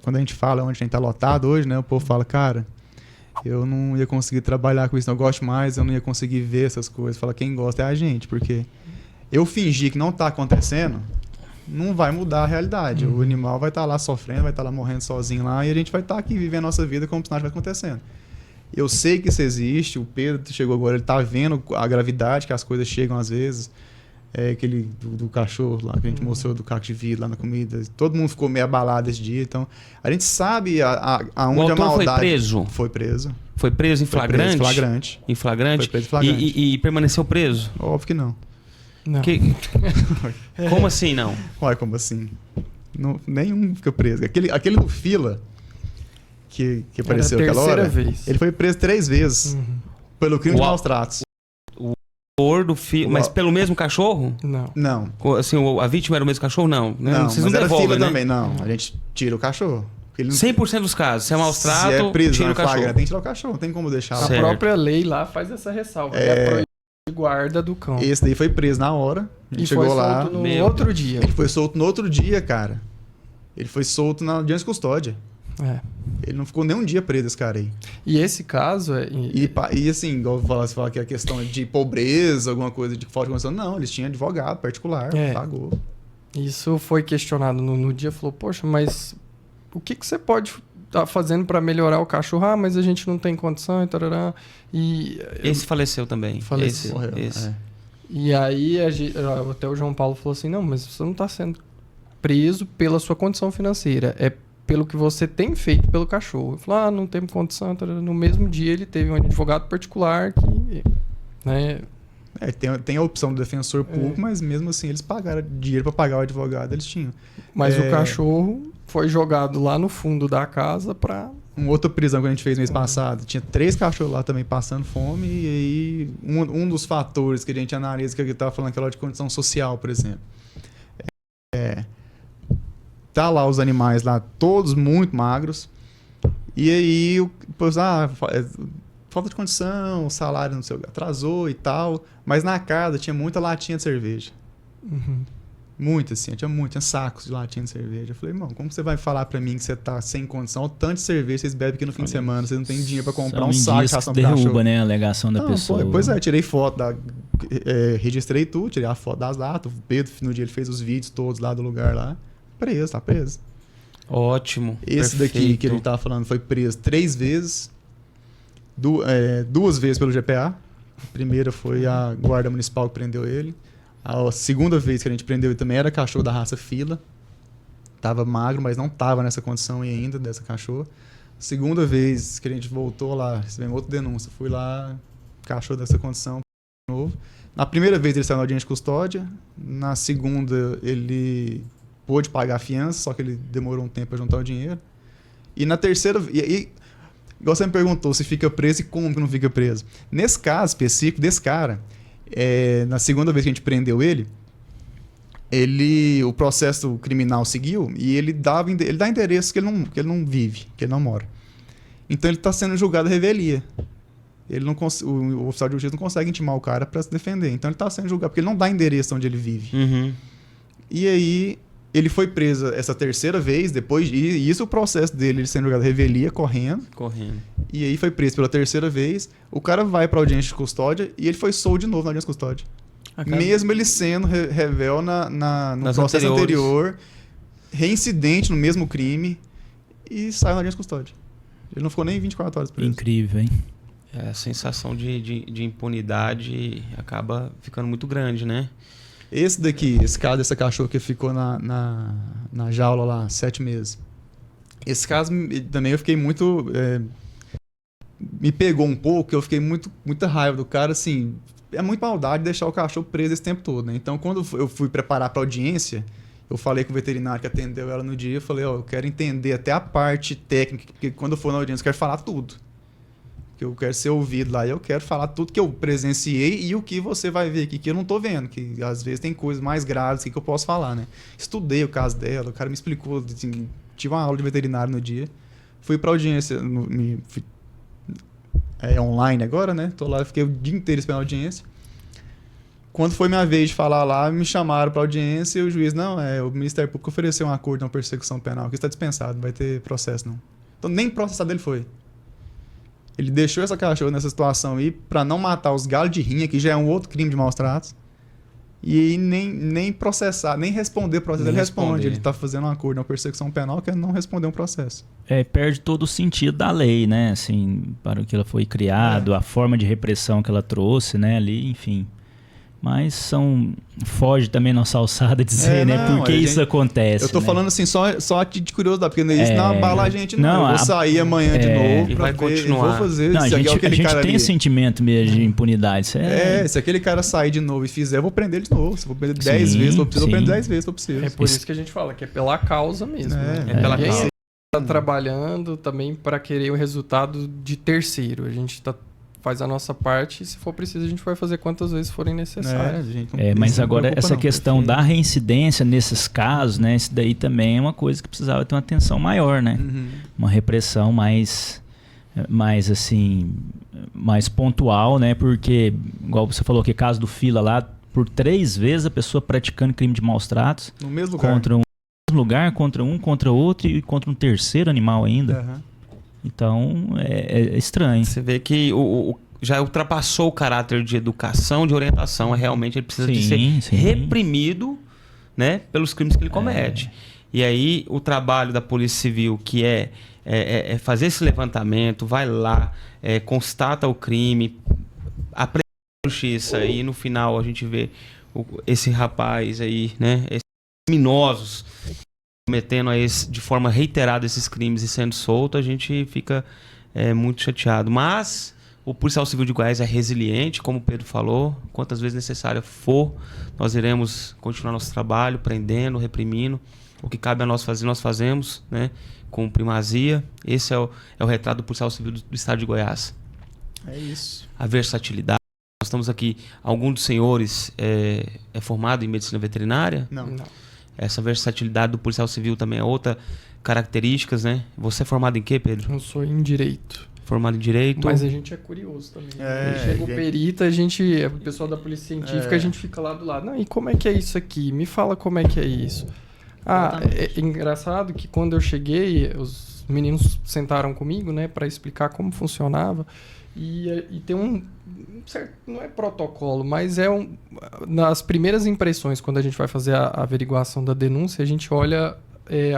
quando a gente fala onde a gente tá lotado hoje, né, o povo fala, cara, eu não ia conseguir trabalhar com isso, eu gosto mais, eu não ia conseguir ver essas coisas. Fala, quem gosta é a gente, porque eu fingir que não tá acontecendo, não vai mudar a realidade. O animal vai estar lá sofrendo, vai estar lá morrendo sozinho lá, e a gente vai estar aqui vivendo a nossa vida como se nada estivesse acontecendo. Eu sei que isso existe, o Pedro chegou agora, ele está vendo a gravidade que as coisas chegam às vezes. Aquele do cachorro lá, que a gente mostrou do caco de vidro lá na comida. Todo mundo ficou meio abalado esse dia. Então, a gente sabe aonde a maldade... foi preso? Foi preso. Foi preso em flagrante? Foi preso em flagrante. Em flagrante? Foi preso em flagrante. E permaneceu preso? Óbvio que não. Não. Como assim não? Olha, como assim? Não, nenhum fica preso. Aquele do fila que apareceu aquela hora, vez. ele foi preso 3 vezes pelo crime de maus tratos. Do fila, mas pelo mesmo cachorro? Não. Assim, a vítima era o mesmo cachorro? Não. Não, vocês mas não era devolvem, fila né? também. Não, a gente tira o cachorro. 100% dos casos. Se é maus trato, se é prisão, tira o cachorro. Tem que tirar o cachorro, não tem como deixar. A própria lei lá faz essa ressalva. É a guarda do cão. Esse daí foi preso na hora. A gente chegou lá. Solto no outro dia. Ele foi solto no outro dia, cara. Ele foi solto na audiência de custódia. Ele não ficou nem um dia preso, esse cara aí. E esse caso E assim, igual você fala que a questão de pobreza, alguma coisa de falta de condição. Não, eles tinham advogado particular, pagou. Isso foi questionado no dia. Falou, poxa, mas o que você pode estar fazendo para melhorar o cachorro? Mas a gente não tem condição, Esse faleceu também. Faleceu. Esse. E aí até o João Paulo falou assim, não, mas você não está sendo preso pela sua condição financeira, é pelo que você tem feito pelo cachorro. Eu falo, não temos condição. No mesmo dia ele teve um advogado particular que, né? Tem a opção do defensor público, mas mesmo assim eles pagaram dinheiro para pagar o advogado, eles tinham. Mas o cachorro foi jogado lá no fundo da casa para... Uma outra prisão que a gente fez mês passado, tinha 3 cachorros lá também passando fome, e aí um dos fatores que a gente analisa, que eu estava falando aquela de condição social, por exemplo. Tá lá os animais lá, todos muito magros, e aí, falta de condição, o salário não sei, atrasou e tal, mas na casa tinha muita latinha de cerveja. Uhum. Muita, assim, tinha sacos de latinha de cerveja. Eu falei, irmão, como você vai falar pra mim que você tá sem condição? O tanto de cerveja vocês bebem aqui no fim de semana, vocês não tem dinheiro pra comprar um saco de ração pro cachorro. Derruba, né, a alegação da pessoa. Pois é, tirei foto, registrei tudo, tirei a foto das latas. O Pedro, no dia, ele fez os vídeos todos lá do lugar lá. Tá preso. Ótimo. Esse daqui que ele tava falando foi preso 3 vezes, 2 vezes pelo GPA. A primeira foi a guarda municipal que prendeu ele. A segunda vez que a gente prendeu ele também era cachorro da raça fila. Tava magro, mas não tava nessa condição ainda dessa cachorro. Segunda vez que a gente voltou lá, recebemos outra denúncia. Fui lá, cachorro dessa condição de novo. Na primeira vez ele saiu na audiência de custódia. Na segunda ele pôde pagar a fiança, só que ele demorou um tempo para juntar o dinheiro. E na terceira... igual você me perguntou se fica preso e como que não fica preso. Nesse caso específico desse cara... na segunda vez que a gente prendeu ele, o processo criminal seguiu e ele dá endereços que ele não vive, que ele não mora. Então ele está sendo julgado à revelia. O oficial de justiça não consegue intimar o cara para se defender. Então ele está sendo julgado porque ele não dá endereço onde ele vive. Uhum. E aí ele foi preso essa terceira vez, depois e isso o processo dele, ele sendo julgado à revelia, correndo. E aí foi preso pela terceira vez. O cara vai pra audiência de custódia e ele foi solto de novo na audiência de custódia. Mesmo ele sendo rével no processo anterior, reincidente no mesmo crime, e saiu na audiência de custódia. Ele não ficou nem 24 horas preso. Incrível, hein? A sensação de impunidade acaba ficando muito grande, né? Esse caso dessa cachorra que ficou na jaula lá 7 meses. Esse caso também eu fiquei muito... me pegou um pouco, eu fiquei muita raiva do cara, assim... É muita maldade deixar o cachorro preso esse tempo todo, né? Então, quando eu fui preparar pra audiência, eu falei com o veterinário que atendeu ela no dia, eu falei, eu quero entender até a parte técnica, porque quando eu for na audiência eu quero falar tudo. Que eu quero ser ouvido lá, e eu quero falar tudo que eu presenciei e o que você vai ver aqui, que eu não tô vendo, que às vezes tem coisas mais graves que eu posso falar, né? Estudei o caso dela, o cara me explicou, assim, tive uma aula de veterinário no dia, fui pra audiência, online agora, né? Tô lá, fiquei o dia inteiro esperando a audiência. Quando foi minha vez de falar lá, me chamaram pra audiência e o juiz, o Ministério Público ofereceu um acordo de uma persecução penal, que está dispensado, não vai ter processo não. Então nem processado ele foi. Ele deixou essa cachorra nessa situação aí pra não matar os galos de rinha, que já é um outro crime de maus tratos. E aí nem processar, nem responder processo, ele responde. Ele tá fazendo um acordo de uma persecução penal que é não responder um processo. Perde todo o sentido da lei, né? Assim, para o que ela foi criado, a forma de repressão que ela trouxe, né? Ali, enfim... Mas foge também nossa alçada dizer, né? Por que isso acontece? Eu tô falando assim, só de curiosidade, porque isso não abala a gente, não. Eu vou sair amanhã de novo pra continuar. Vou fazer. Não, a gente tem sentimento mesmo de impunidade. Se aquele cara sair de novo e fizer, eu vou prender ele de novo. Se eu vou prender 10 vezes, eu vou prender 10 vezes, se eu preciso. É por isso que a gente fala, que é pela causa mesmo. É pela causa. Tá trabalhando também para querer o resultado de terceiro. A gente faz a nossa parte e se for preciso a gente vai fazer quantas vezes forem necessárias. Mas agora essa questão da reincidência nesses casos, né? Isso daí também é uma coisa que precisava ter uma atenção maior, né? Uhum. Uma repressão mais pontual, né? Porque, igual você falou que caso do Fila lá, por 3 vezes a pessoa praticando crime de maus tratos. No mesmo lugar. Contra outro e contra um terceiro animal ainda. Uhum. Então, é estranho. Você vê que já ultrapassou o caráter de educação, de orientação. Realmente ele precisa de ser reprimido, né, pelos crimes que ele comete. E aí, o trabalho da Polícia Civil, que é fazer esse levantamento, vai lá, constata o crime, apresenta a justiça e no final a gente vê esse rapaz aí, né, esses criminosos cometendo de forma reiterada esses crimes e sendo solto, a gente fica muito chateado. Mas o policial civil de Goiás é resiliente, como o Pedro falou. Quantas vezes necessário for, nós iremos continuar nosso trabalho, prendendo, reprimindo. O que cabe a nós fazer, nós fazemos, né, com primazia. Esse é o retrato do policial civil do estado de Goiás. É isso. A versatilidade. Nós estamos aqui, algum dos senhores é formado em medicina veterinária? Não. Essa versatilidade do policial civil também é outra característica, né? Você é formado em quê, Pedro? Eu sou em direito. Formado em direito. Mas a gente é curioso também. Chega o perito, o pessoal da polícia científica, a gente fica lá do lado. Não, e como é que é isso aqui? Me fala como é que é isso. É engraçado que quando eu cheguei, os meninos sentaram comigo, né, para explicar como funcionava. E tem um certo, não é protocolo, mas nas primeiras impressões, quando a gente vai fazer a averiguação da denúncia, a gente olha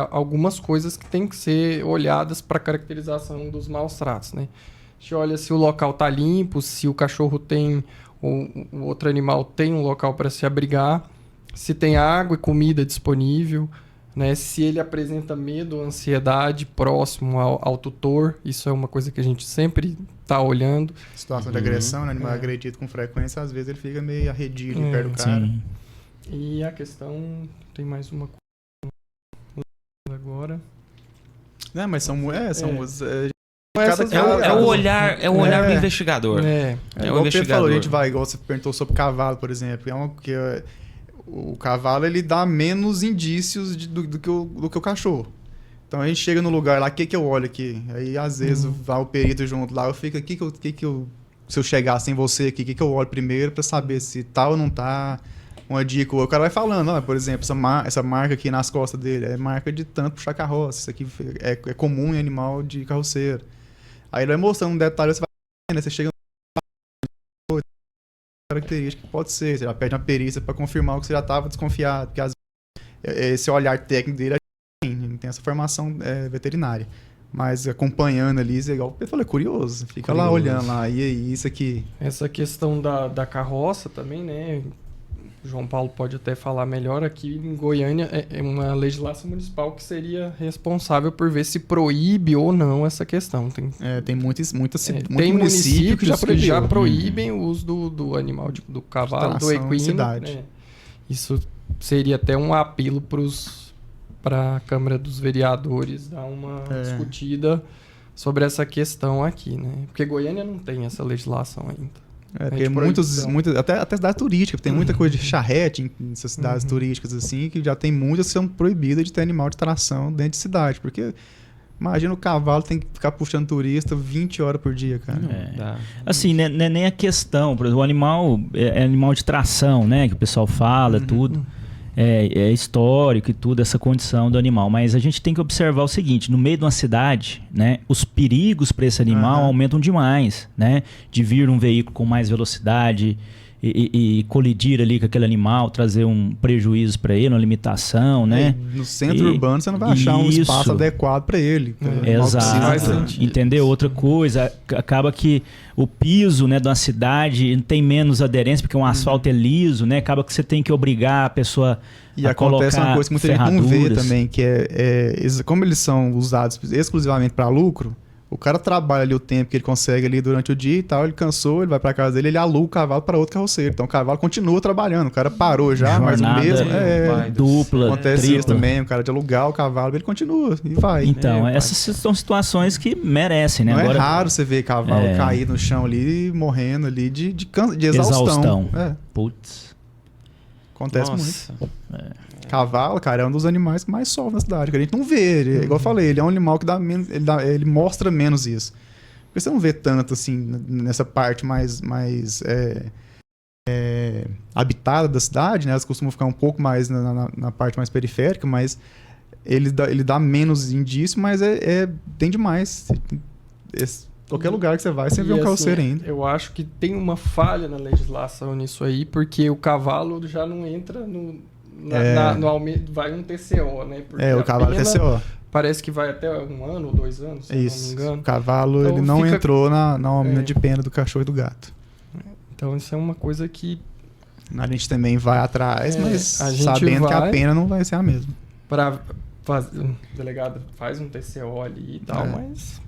algumas coisas que tem que ser olhadas para caracterização dos maus tratos, né? A gente olha se o local está limpo, se o cachorro tem, ou o outro animal tem um local para se abrigar, se tem água e comida disponível, né? Se ele apresenta medo ou ansiedade próximo ao tutor, isso é uma coisa que a gente sempre está olhando. Situação de agressão, né? O animal agredido com frequência, às vezes ele fica meio arredio perto do cara. Sim. E a questão, tem mais uma coisa agora. Né, mas são o olhar do investigador. Igual o Pedro falou, a gente vai, igual você perguntou sobre cavalo, por exemplo. O cavalo ele dá menos indícios do que o cachorro. Então a gente chega no lugar lá, o que eu olho aqui? Aí às vezes vai o perito junto lá, eu fico aqui, se eu chegar sem você aqui, o que eu olho primeiro para saber se tá ou não tá. Uma dica, o cara vai falando, por exemplo, essa marca aqui nas costas dele é marca de tanto puxar carroça, isso aqui é comum em animal de carroceiro. Aí ele vai mostrando um detalhe, você vai vendo, você chega no característica que pode ser, você já pede uma perícia para confirmar o que você já estava desconfiado, porque às vezes esse olhar técnico dele não tem essa formação veterinária. Mas acompanhando ali, igual o Pedro falou, é curioso. Fica lá olhando lá, e aí, isso aqui. Essa questão da carroça também, né? O João Paulo pode até falar melhor. Aqui em Goiânia é uma legislação municipal que seria responsável por ver se proíbe ou não essa questão. Tem muitos tem municípios que já proíbem o uso do animal, do cavalo, do equino. Né? Isso seria até um apelo para a Câmara dos Vereadores dar uma discutida sobre essa questão aqui, né? Porque Goiânia não tem essa legislação ainda. Porque até cidade turística, tem muita coisa de charrete nessas cidades turísticas assim, que já tem muitas que são proibidas de ter animal de tração dentro de cidade, porque imagina o cavalo tem que ficar puxando turista 20 horas por dia, cara. Assim, né, nem a questão, por exemplo, o animal é animal de tração, né, que o pessoal fala, tudo. É histórico e tudo, essa condição do animal. Mas a gente tem que observar o seguinte, no meio de uma cidade, né, os perigos para esse animal aumentam demais, né? De vir um veículo com mais velocidade e colidir ali com aquele animal, trazer um prejuízo para ele, uma limitação, né? No centro urbano você não vai achar um espaço adequado para ele. Exato. Entendeu? Outra coisa, acaba que o piso, né, de uma cidade tem menos aderência, porque um asfalto é liso, né? Acaba que você tem que obrigar a pessoa a colocar acontece uma coisa que muita gente não vê também, que como eles são usados exclusivamente para lucro, o cara trabalha ali o tempo que ele consegue ali durante o dia e tal, ele cansou, ele vai pra casa dele, ele aluga o cavalo para outro carroceiro. Então o cavalo continua trabalhando, o cara parou já, mas o mesmo dupla, acontece tripla. isso também, o cara de alugar o cavalo, ele continua e vai. Então, essas são situações que merecem, né? Não Agora, é raro você ver cavalo cair no chão ali, morrendo ali de exaustão. Putz. Acontece muito. Cavalo, cara, é um dos animais que mais sofrem na cidade. Que a gente não vê. Igual eu falei, ele é um animal que ele mostra menos isso. Porque você não vê tanto assim nessa parte mais habitada da cidade, né? Elas costumam ficar um pouco mais na parte mais periférica, mas ele dá menos indício, mas tem demais. Qualquer lugar que você vai, você vê um carroceiro ainda. Eu acho que tem uma falha na legislação nisso aí, porque o cavalo já não entra no aumento, vai um TCO, né? Porque o cavalo é TCO. Parece que vai até 1 ano ou 2 anos, se não me engano. O cavalo então, ele não entrou na aumento de pena do cachorro e do gato. Então isso é uma coisa que a gente também vai atrás, mas sabendo que a pena não vai ser a mesma. o delegado faz um TCO ali e tal, mas...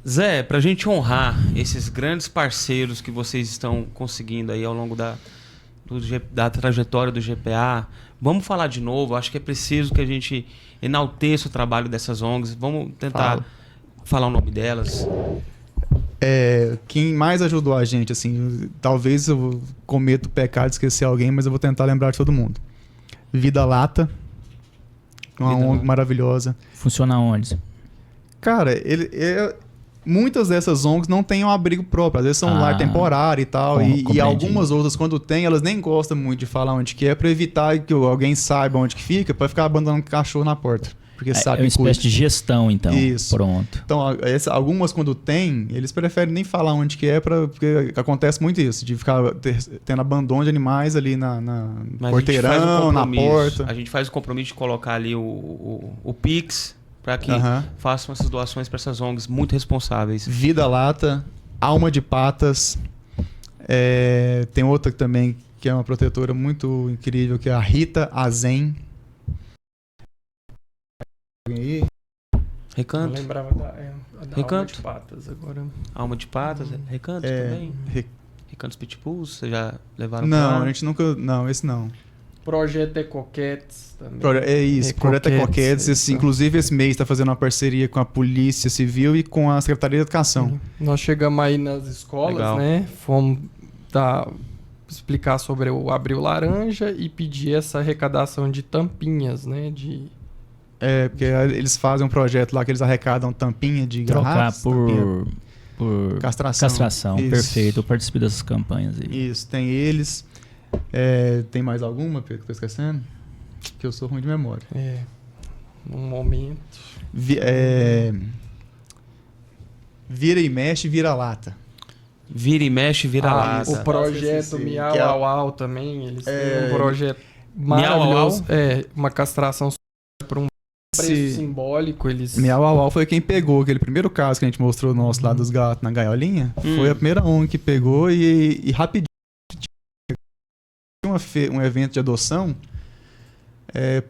Zé, pra gente honrar esses grandes parceiros que vocês estão conseguindo aí ao longo da trajetória do GPA, vamos falar de novo. Acho que é preciso que a gente enalteça o trabalho dessas ONGs. Vamos tentar falar o nome delas. Quem mais ajudou a gente, assim, talvez eu cometa o pecado de esquecer alguém, mas eu vou tentar lembrar de todo mundo. Vida Lata, uma ONG maravilhosa. Funciona onde? Cara, muitas dessas ONGs não têm um abrigo próprio, às vezes são um lar temporário e tal, e algumas outras, quando tem, elas nem gostam muito de falar onde que é, para evitar que alguém saiba onde que fica, para ficar abandonando cachorro na porta. Porque sabe uma espécie de gestão, então. Isso. Pronto. Então, algumas quando tem, eles preferem nem falar onde que é, porque acontece muito isso, de ficar tendo abandono de animais ali na porteirão, na porta. A gente faz o compromisso de colocar ali o Pix, para que façam essas doações para essas ONGs muito responsáveis. Vida Lata, Alma de Patas, tem outra também que é uma protetora muito incrível, que é a Rita Azen. Recanto. Eu lembrava da Recanto. Alma de Patas agora. Alma de Patas, Recanto também. Recantos Pitbulls, vocês já levaram? Não, a gente nunca. Não, esse não. Projeto Ecoquetes também. Projeto Ecoquetes. Inclusive, esse mês está fazendo uma parceria com a Polícia Civil e com a Secretaria de Educação. Nós chegamos aí nas escolas, né? Fomos explicar sobre o Abril Laranja e pedir essa arrecadação de tampinhas, né? Porque eles fazem um projeto lá que eles arrecadam tampinha de garrafas. Trocar por castração. Isso. Perfeito. Eu participei dessas campanhas aí. Isso, tem eles. Tem mais alguma que eu tô esquecendo? Que eu sou ruim de memória. Num momento. Vira e mexe, vira lata. Vira e mexe, vira lata. O projeto Miau Au Au também, eles têm um projeto Miau maravilhoso. Au? Uma castração por um preço simbólico. Miau Au Au foi quem pegou aquele primeiro caso que a gente mostrou nosso lá dos gatos na gaiolinha. Foi a primeira ONG que pegou e rapidinho um evento de adoção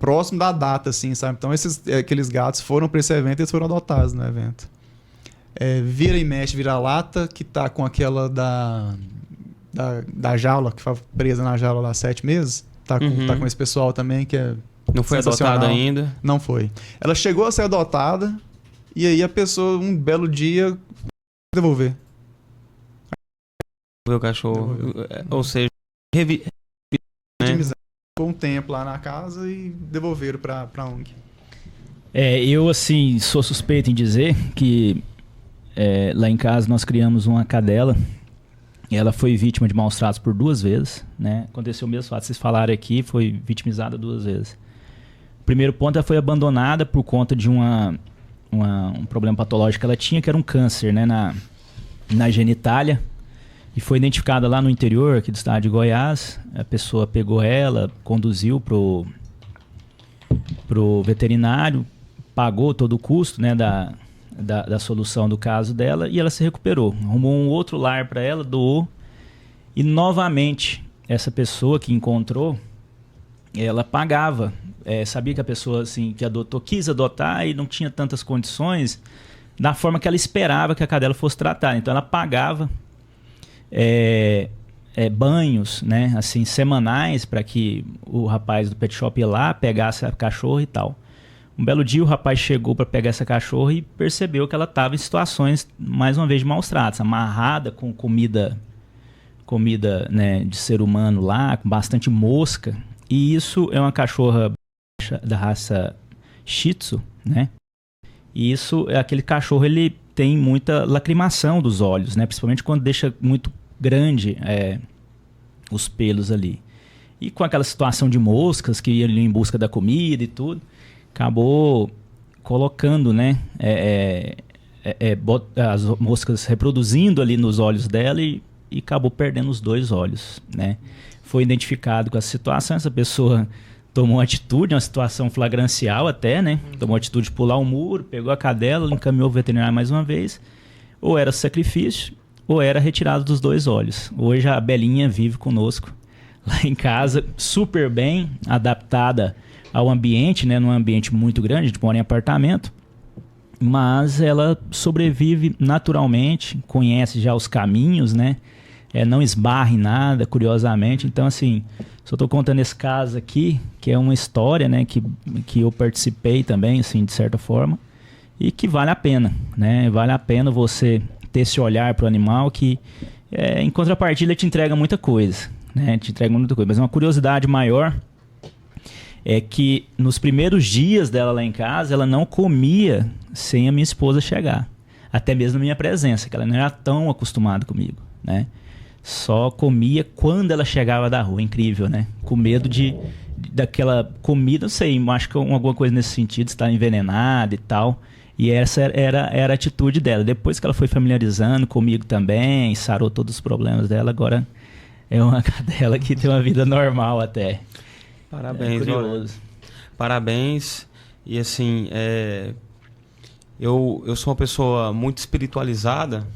próximo da data, assim, sabe? Então aqueles gatos foram para esse evento e eles foram adotados no evento. Vira e mexe, vira lata, que tá com aquela da jaula, que foi presa na jaula lá há 7 meses. Tá com esse pessoal também, que é não foi adotada ainda? Não foi. Ela chegou a ser adotada e aí a pessoa, um belo dia, devolver. O cachorro. Ou seja, ficou um tempo lá na casa e devolveram pra ONG. Eu, assim, sou suspeito em dizer que lá em casa nós criamos uma cadela e ela foi vítima de maus tratos por 2 vezes, né? Aconteceu o mesmo fato, vocês falaram aqui, foi vitimizada 2 vezes. O primeiro ponto, ela foi abandonada por conta de um problema patológico que ela tinha, que era um câncer, né, na genitália. E foi identificada lá no interior, aqui do estado de Goiás. A pessoa pegou ela, conduziu pro veterinário, pagou todo o custo, né, da solução do caso dela, e ela se recuperou. Arrumou um outro lar para ela, doou. E novamente, essa pessoa que encontrou, ela pagava. Sabia que a pessoa assim, que adotou quis adotar e não tinha tantas condições da forma que ela esperava que a cadela fosse tratada. Então ela pagava banhos, né, assim, semanais, para que o rapaz do pet shop ia lá, pegasse a cachorra e tal. Um belo dia o rapaz chegou para pegar essa cachorra e percebeu que ela estava em situações, mais uma vez, de maus tratos, amarrada com comida, né, de ser humano lá, com bastante mosca. E isso é uma cachorra da raça Shih Tzu, né? E isso, aquele cachorro, ele tem muita lacrimação dos olhos, né? Principalmente quando deixa muito grande os pelos ali. E com aquela situação de moscas que iam em busca da comida e tudo, acabou colocando, né, as moscas reproduzindo ali nos olhos dela e acabou perdendo os 2 olhos, né? Foi identificado com essa situação, essa pessoa tomou atitude, uma situação flagrancial até, né? Tomou atitude de pular o muro, pegou a cadela, encaminhou o veterinário mais uma vez. Ou era sacrifício, ou era retirado dos 2 olhos. Hoje a Belinha vive conosco lá em casa, super bem, adaptada ao ambiente, né? Num ambiente muito grande, a gente mora em apartamento, mas ela sobrevive naturalmente, conhece já os caminhos, né? Não esbarra em nada, curiosamente. Então, assim, só estou contando esse caso aqui, que é uma história, né? Que eu participei também, assim, de certa forma, e que vale a pena, né? Vale a pena você ter esse olhar para o animal que, em contrapartida, te entrega muita coisa, né? Te entrega muita coisa. Mas uma curiosidade maior é que nos primeiros dias dela lá em casa, ela não comia sem a minha esposa chegar. Até mesmo na minha presença, que ela não era tão acostumada comigo, né? Só comia quando ela chegava da rua. Incrível, né? Com medo daquela comida, não sei, acho que alguma coisa nesse sentido, estar envenenada e tal. E essa era a atitude dela. Depois que ela foi familiarizando comigo também, sarou todos os problemas dela, agora é uma cadela que tem uma vida normal até. Parabéns, curioso. Parabéns. E assim, eu sou uma pessoa muito espiritualizada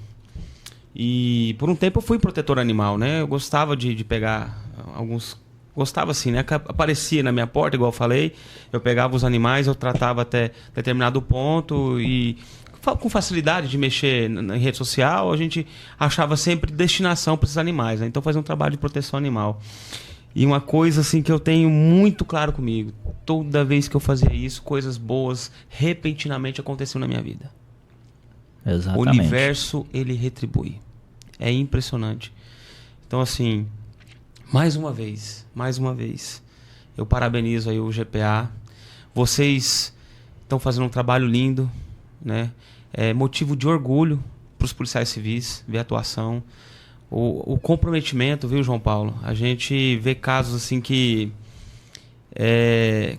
e por um tempo eu fui protetor animal, né? Eu gostava de pegar alguns... Gostava assim, né? Aparecia na minha porta, igual eu falei. Eu pegava os animais, eu tratava até determinado ponto e com facilidade de mexer em rede social, a gente achava sempre destinação para esses animais, né? Então fazia um trabalho de proteção animal. E uma coisa assim que eu tenho muito claro comigo, toda vez que eu fazia isso, coisas boas repentinamente aconteciam na minha vida. Exatamente. O universo, ele retribui. É impressionante. Então assim... Mais uma vez, eu parabenizo aí o GPA. Vocês estão fazendo um trabalho lindo, né? É motivo de orgulho para os policiais civis, ver a atuação. O comprometimento, viu, João Paulo? A gente vê casos assim que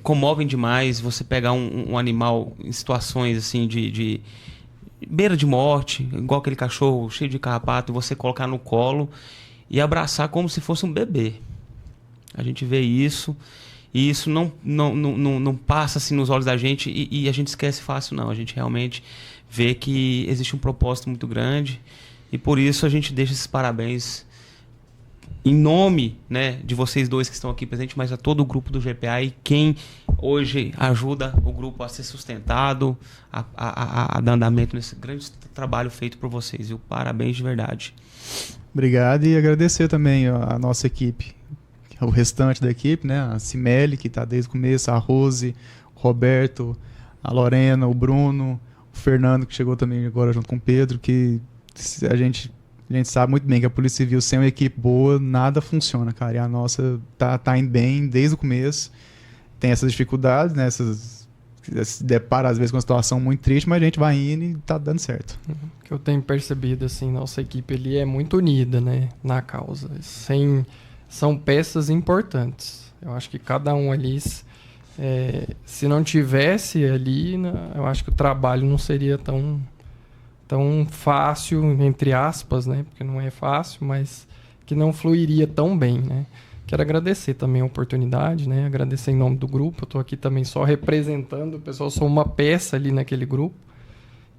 comovem demais. Você pegar um animal em situações assim de beira de morte, igual aquele cachorro cheio de carrapato, e você colocar no colo e abraçar como se fosse um bebê. A gente vê isso, e isso não passa assim nos olhos da gente e a gente esquece fácil, não. A gente realmente vê que existe um propósito muito grande e por isso a gente deixa esses parabéns em nome, né, de vocês dois que estão aqui presentes, mas a todo o grupo do GPA e quem hoje ajuda o grupo a ser sustentado, a dar andamento nesse grande trabalho feito por vocês. Viu? Parabéns de verdade. Obrigado e agradecer também a nossa equipe, o restante da equipe, né? A Cimeli, que está desde o começo, a Rose, o Roberto, a Lorena, o Bruno, o Fernando, que chegou também agora junto com o Pedro, que a gente sabe muito bem que a Polícia Civil sem uma equipe boa, nada funciona, cara. E a nossa tá indo bem desde o começo. Tem essas dificuldades, né? Se depara às vezes com uma situação muito triste, mas a gente vai indo e tá dando certo. O que eu tenho percebido, assim, nossa equipe ali é muito unida, né, na causa. São peças importantes. Eu acho que cada um ali, se não tivesse ali, eu acho que o trabalho não seria tão fácil, entre aspas, né, porque não é fácil, mas que não fluiria tão bem, né. Quero agradecer também a oportunidade, né? Agradecer em nome do grupo. Eu estou aqui também só representando o pessoal, sou uma peça ali naquele grupo.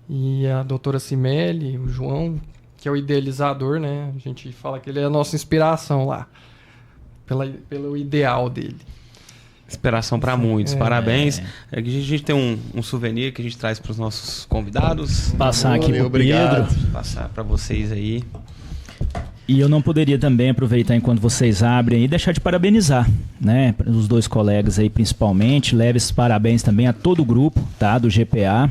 E a doutora Cimeli, o João, que é o idealizador, né? A gente fala que ele é a nossa inspiração lá, pelo ideal dele. Inspiração para muitos. Parabéns. A gente tem um souvenir que a gente traz para os nossos convidados. Passar aqui para o Pedro. Passar para vocês aí. E eu não poderia também aproveitar enquanto vocês abrem e deixar de parabenizar, né? Os dois colegas aí principalmente. Leve esses parabéns também a todo o grupo, tá? Do GPA.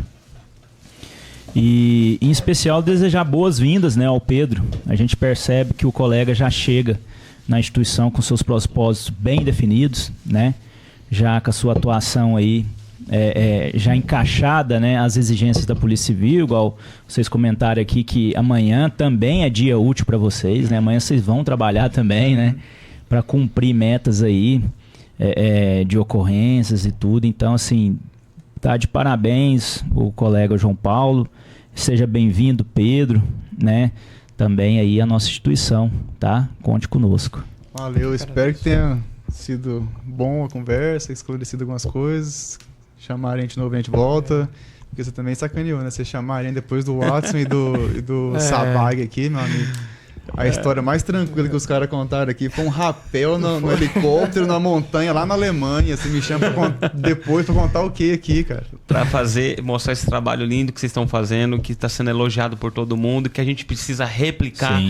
E em especial desejar boas-vindas, né, ao Pedro. A gente percebe que o colega já chega na instituição com seus propósitos bem definidos, né? Já com a sua atuação aí já encaixada, né, as exigências da Polícia Civil, igual vocês comentaram aqui que amanhã também é dia útil para vocês, né? Amanhã vocês vão trabalhar também, né, para cumprir metas aí de ocorrências e tudo. Então, assim, tá de parabéns o colega João Paulo. Seja bem-vindo, Pedro, né? Também aí a nossa instituição, tá? Conte conosco. Valeu, espero que tenha sido bom a conversa, esclarecido algumas coisas. Chamarem a gente de novo, a gente volta. Porque você também sacaneou, né? Você chamarem depois do Watson e do Sabag aqui, meu amigo. A história mais tranquila que os caras contaram aqui foi um rapel no helicóptero, na montanha, lá na Alemanha. Você me chama depois pra contar o que aqui, cara? Pra mostrar esse trabalho lindo que vocês estão fazendo, que está sendo elogiado por todo mundo, que a gente precisa replicar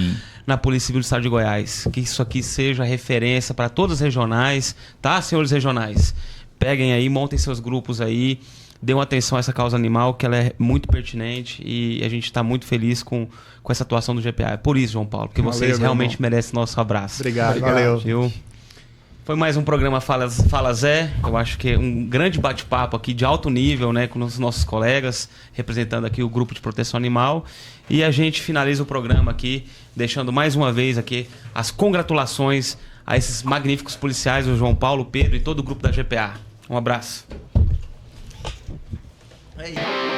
na Polícia Civil do Estado de Goiás. Que isso aqui seja referência para todas as regionais, tá, senhores regionais? Peguem aí, montem seus grupos aí, dêem atenção a essa causa animal, que ela é muito pertinente e a gente está muito feliz com essa atuação do GPA. É por isso, João Paulo, porque vocês realmente merecem nosso abraço. Obrigado, valeu. Viu? Foi mais um programa Fala Zé. Eu acho que é um grande bate-papo aqui de alto nível, né, com os nossos colegas, representando aqui o Grupo de Proteção Animal. E a gente finaliza o programa aqui, deixando mais uma vez aqui as congratulações a esses magníficos policiais, o João Paulo, o Pedro e todo o grupo da GPA. Um abraço. É isso.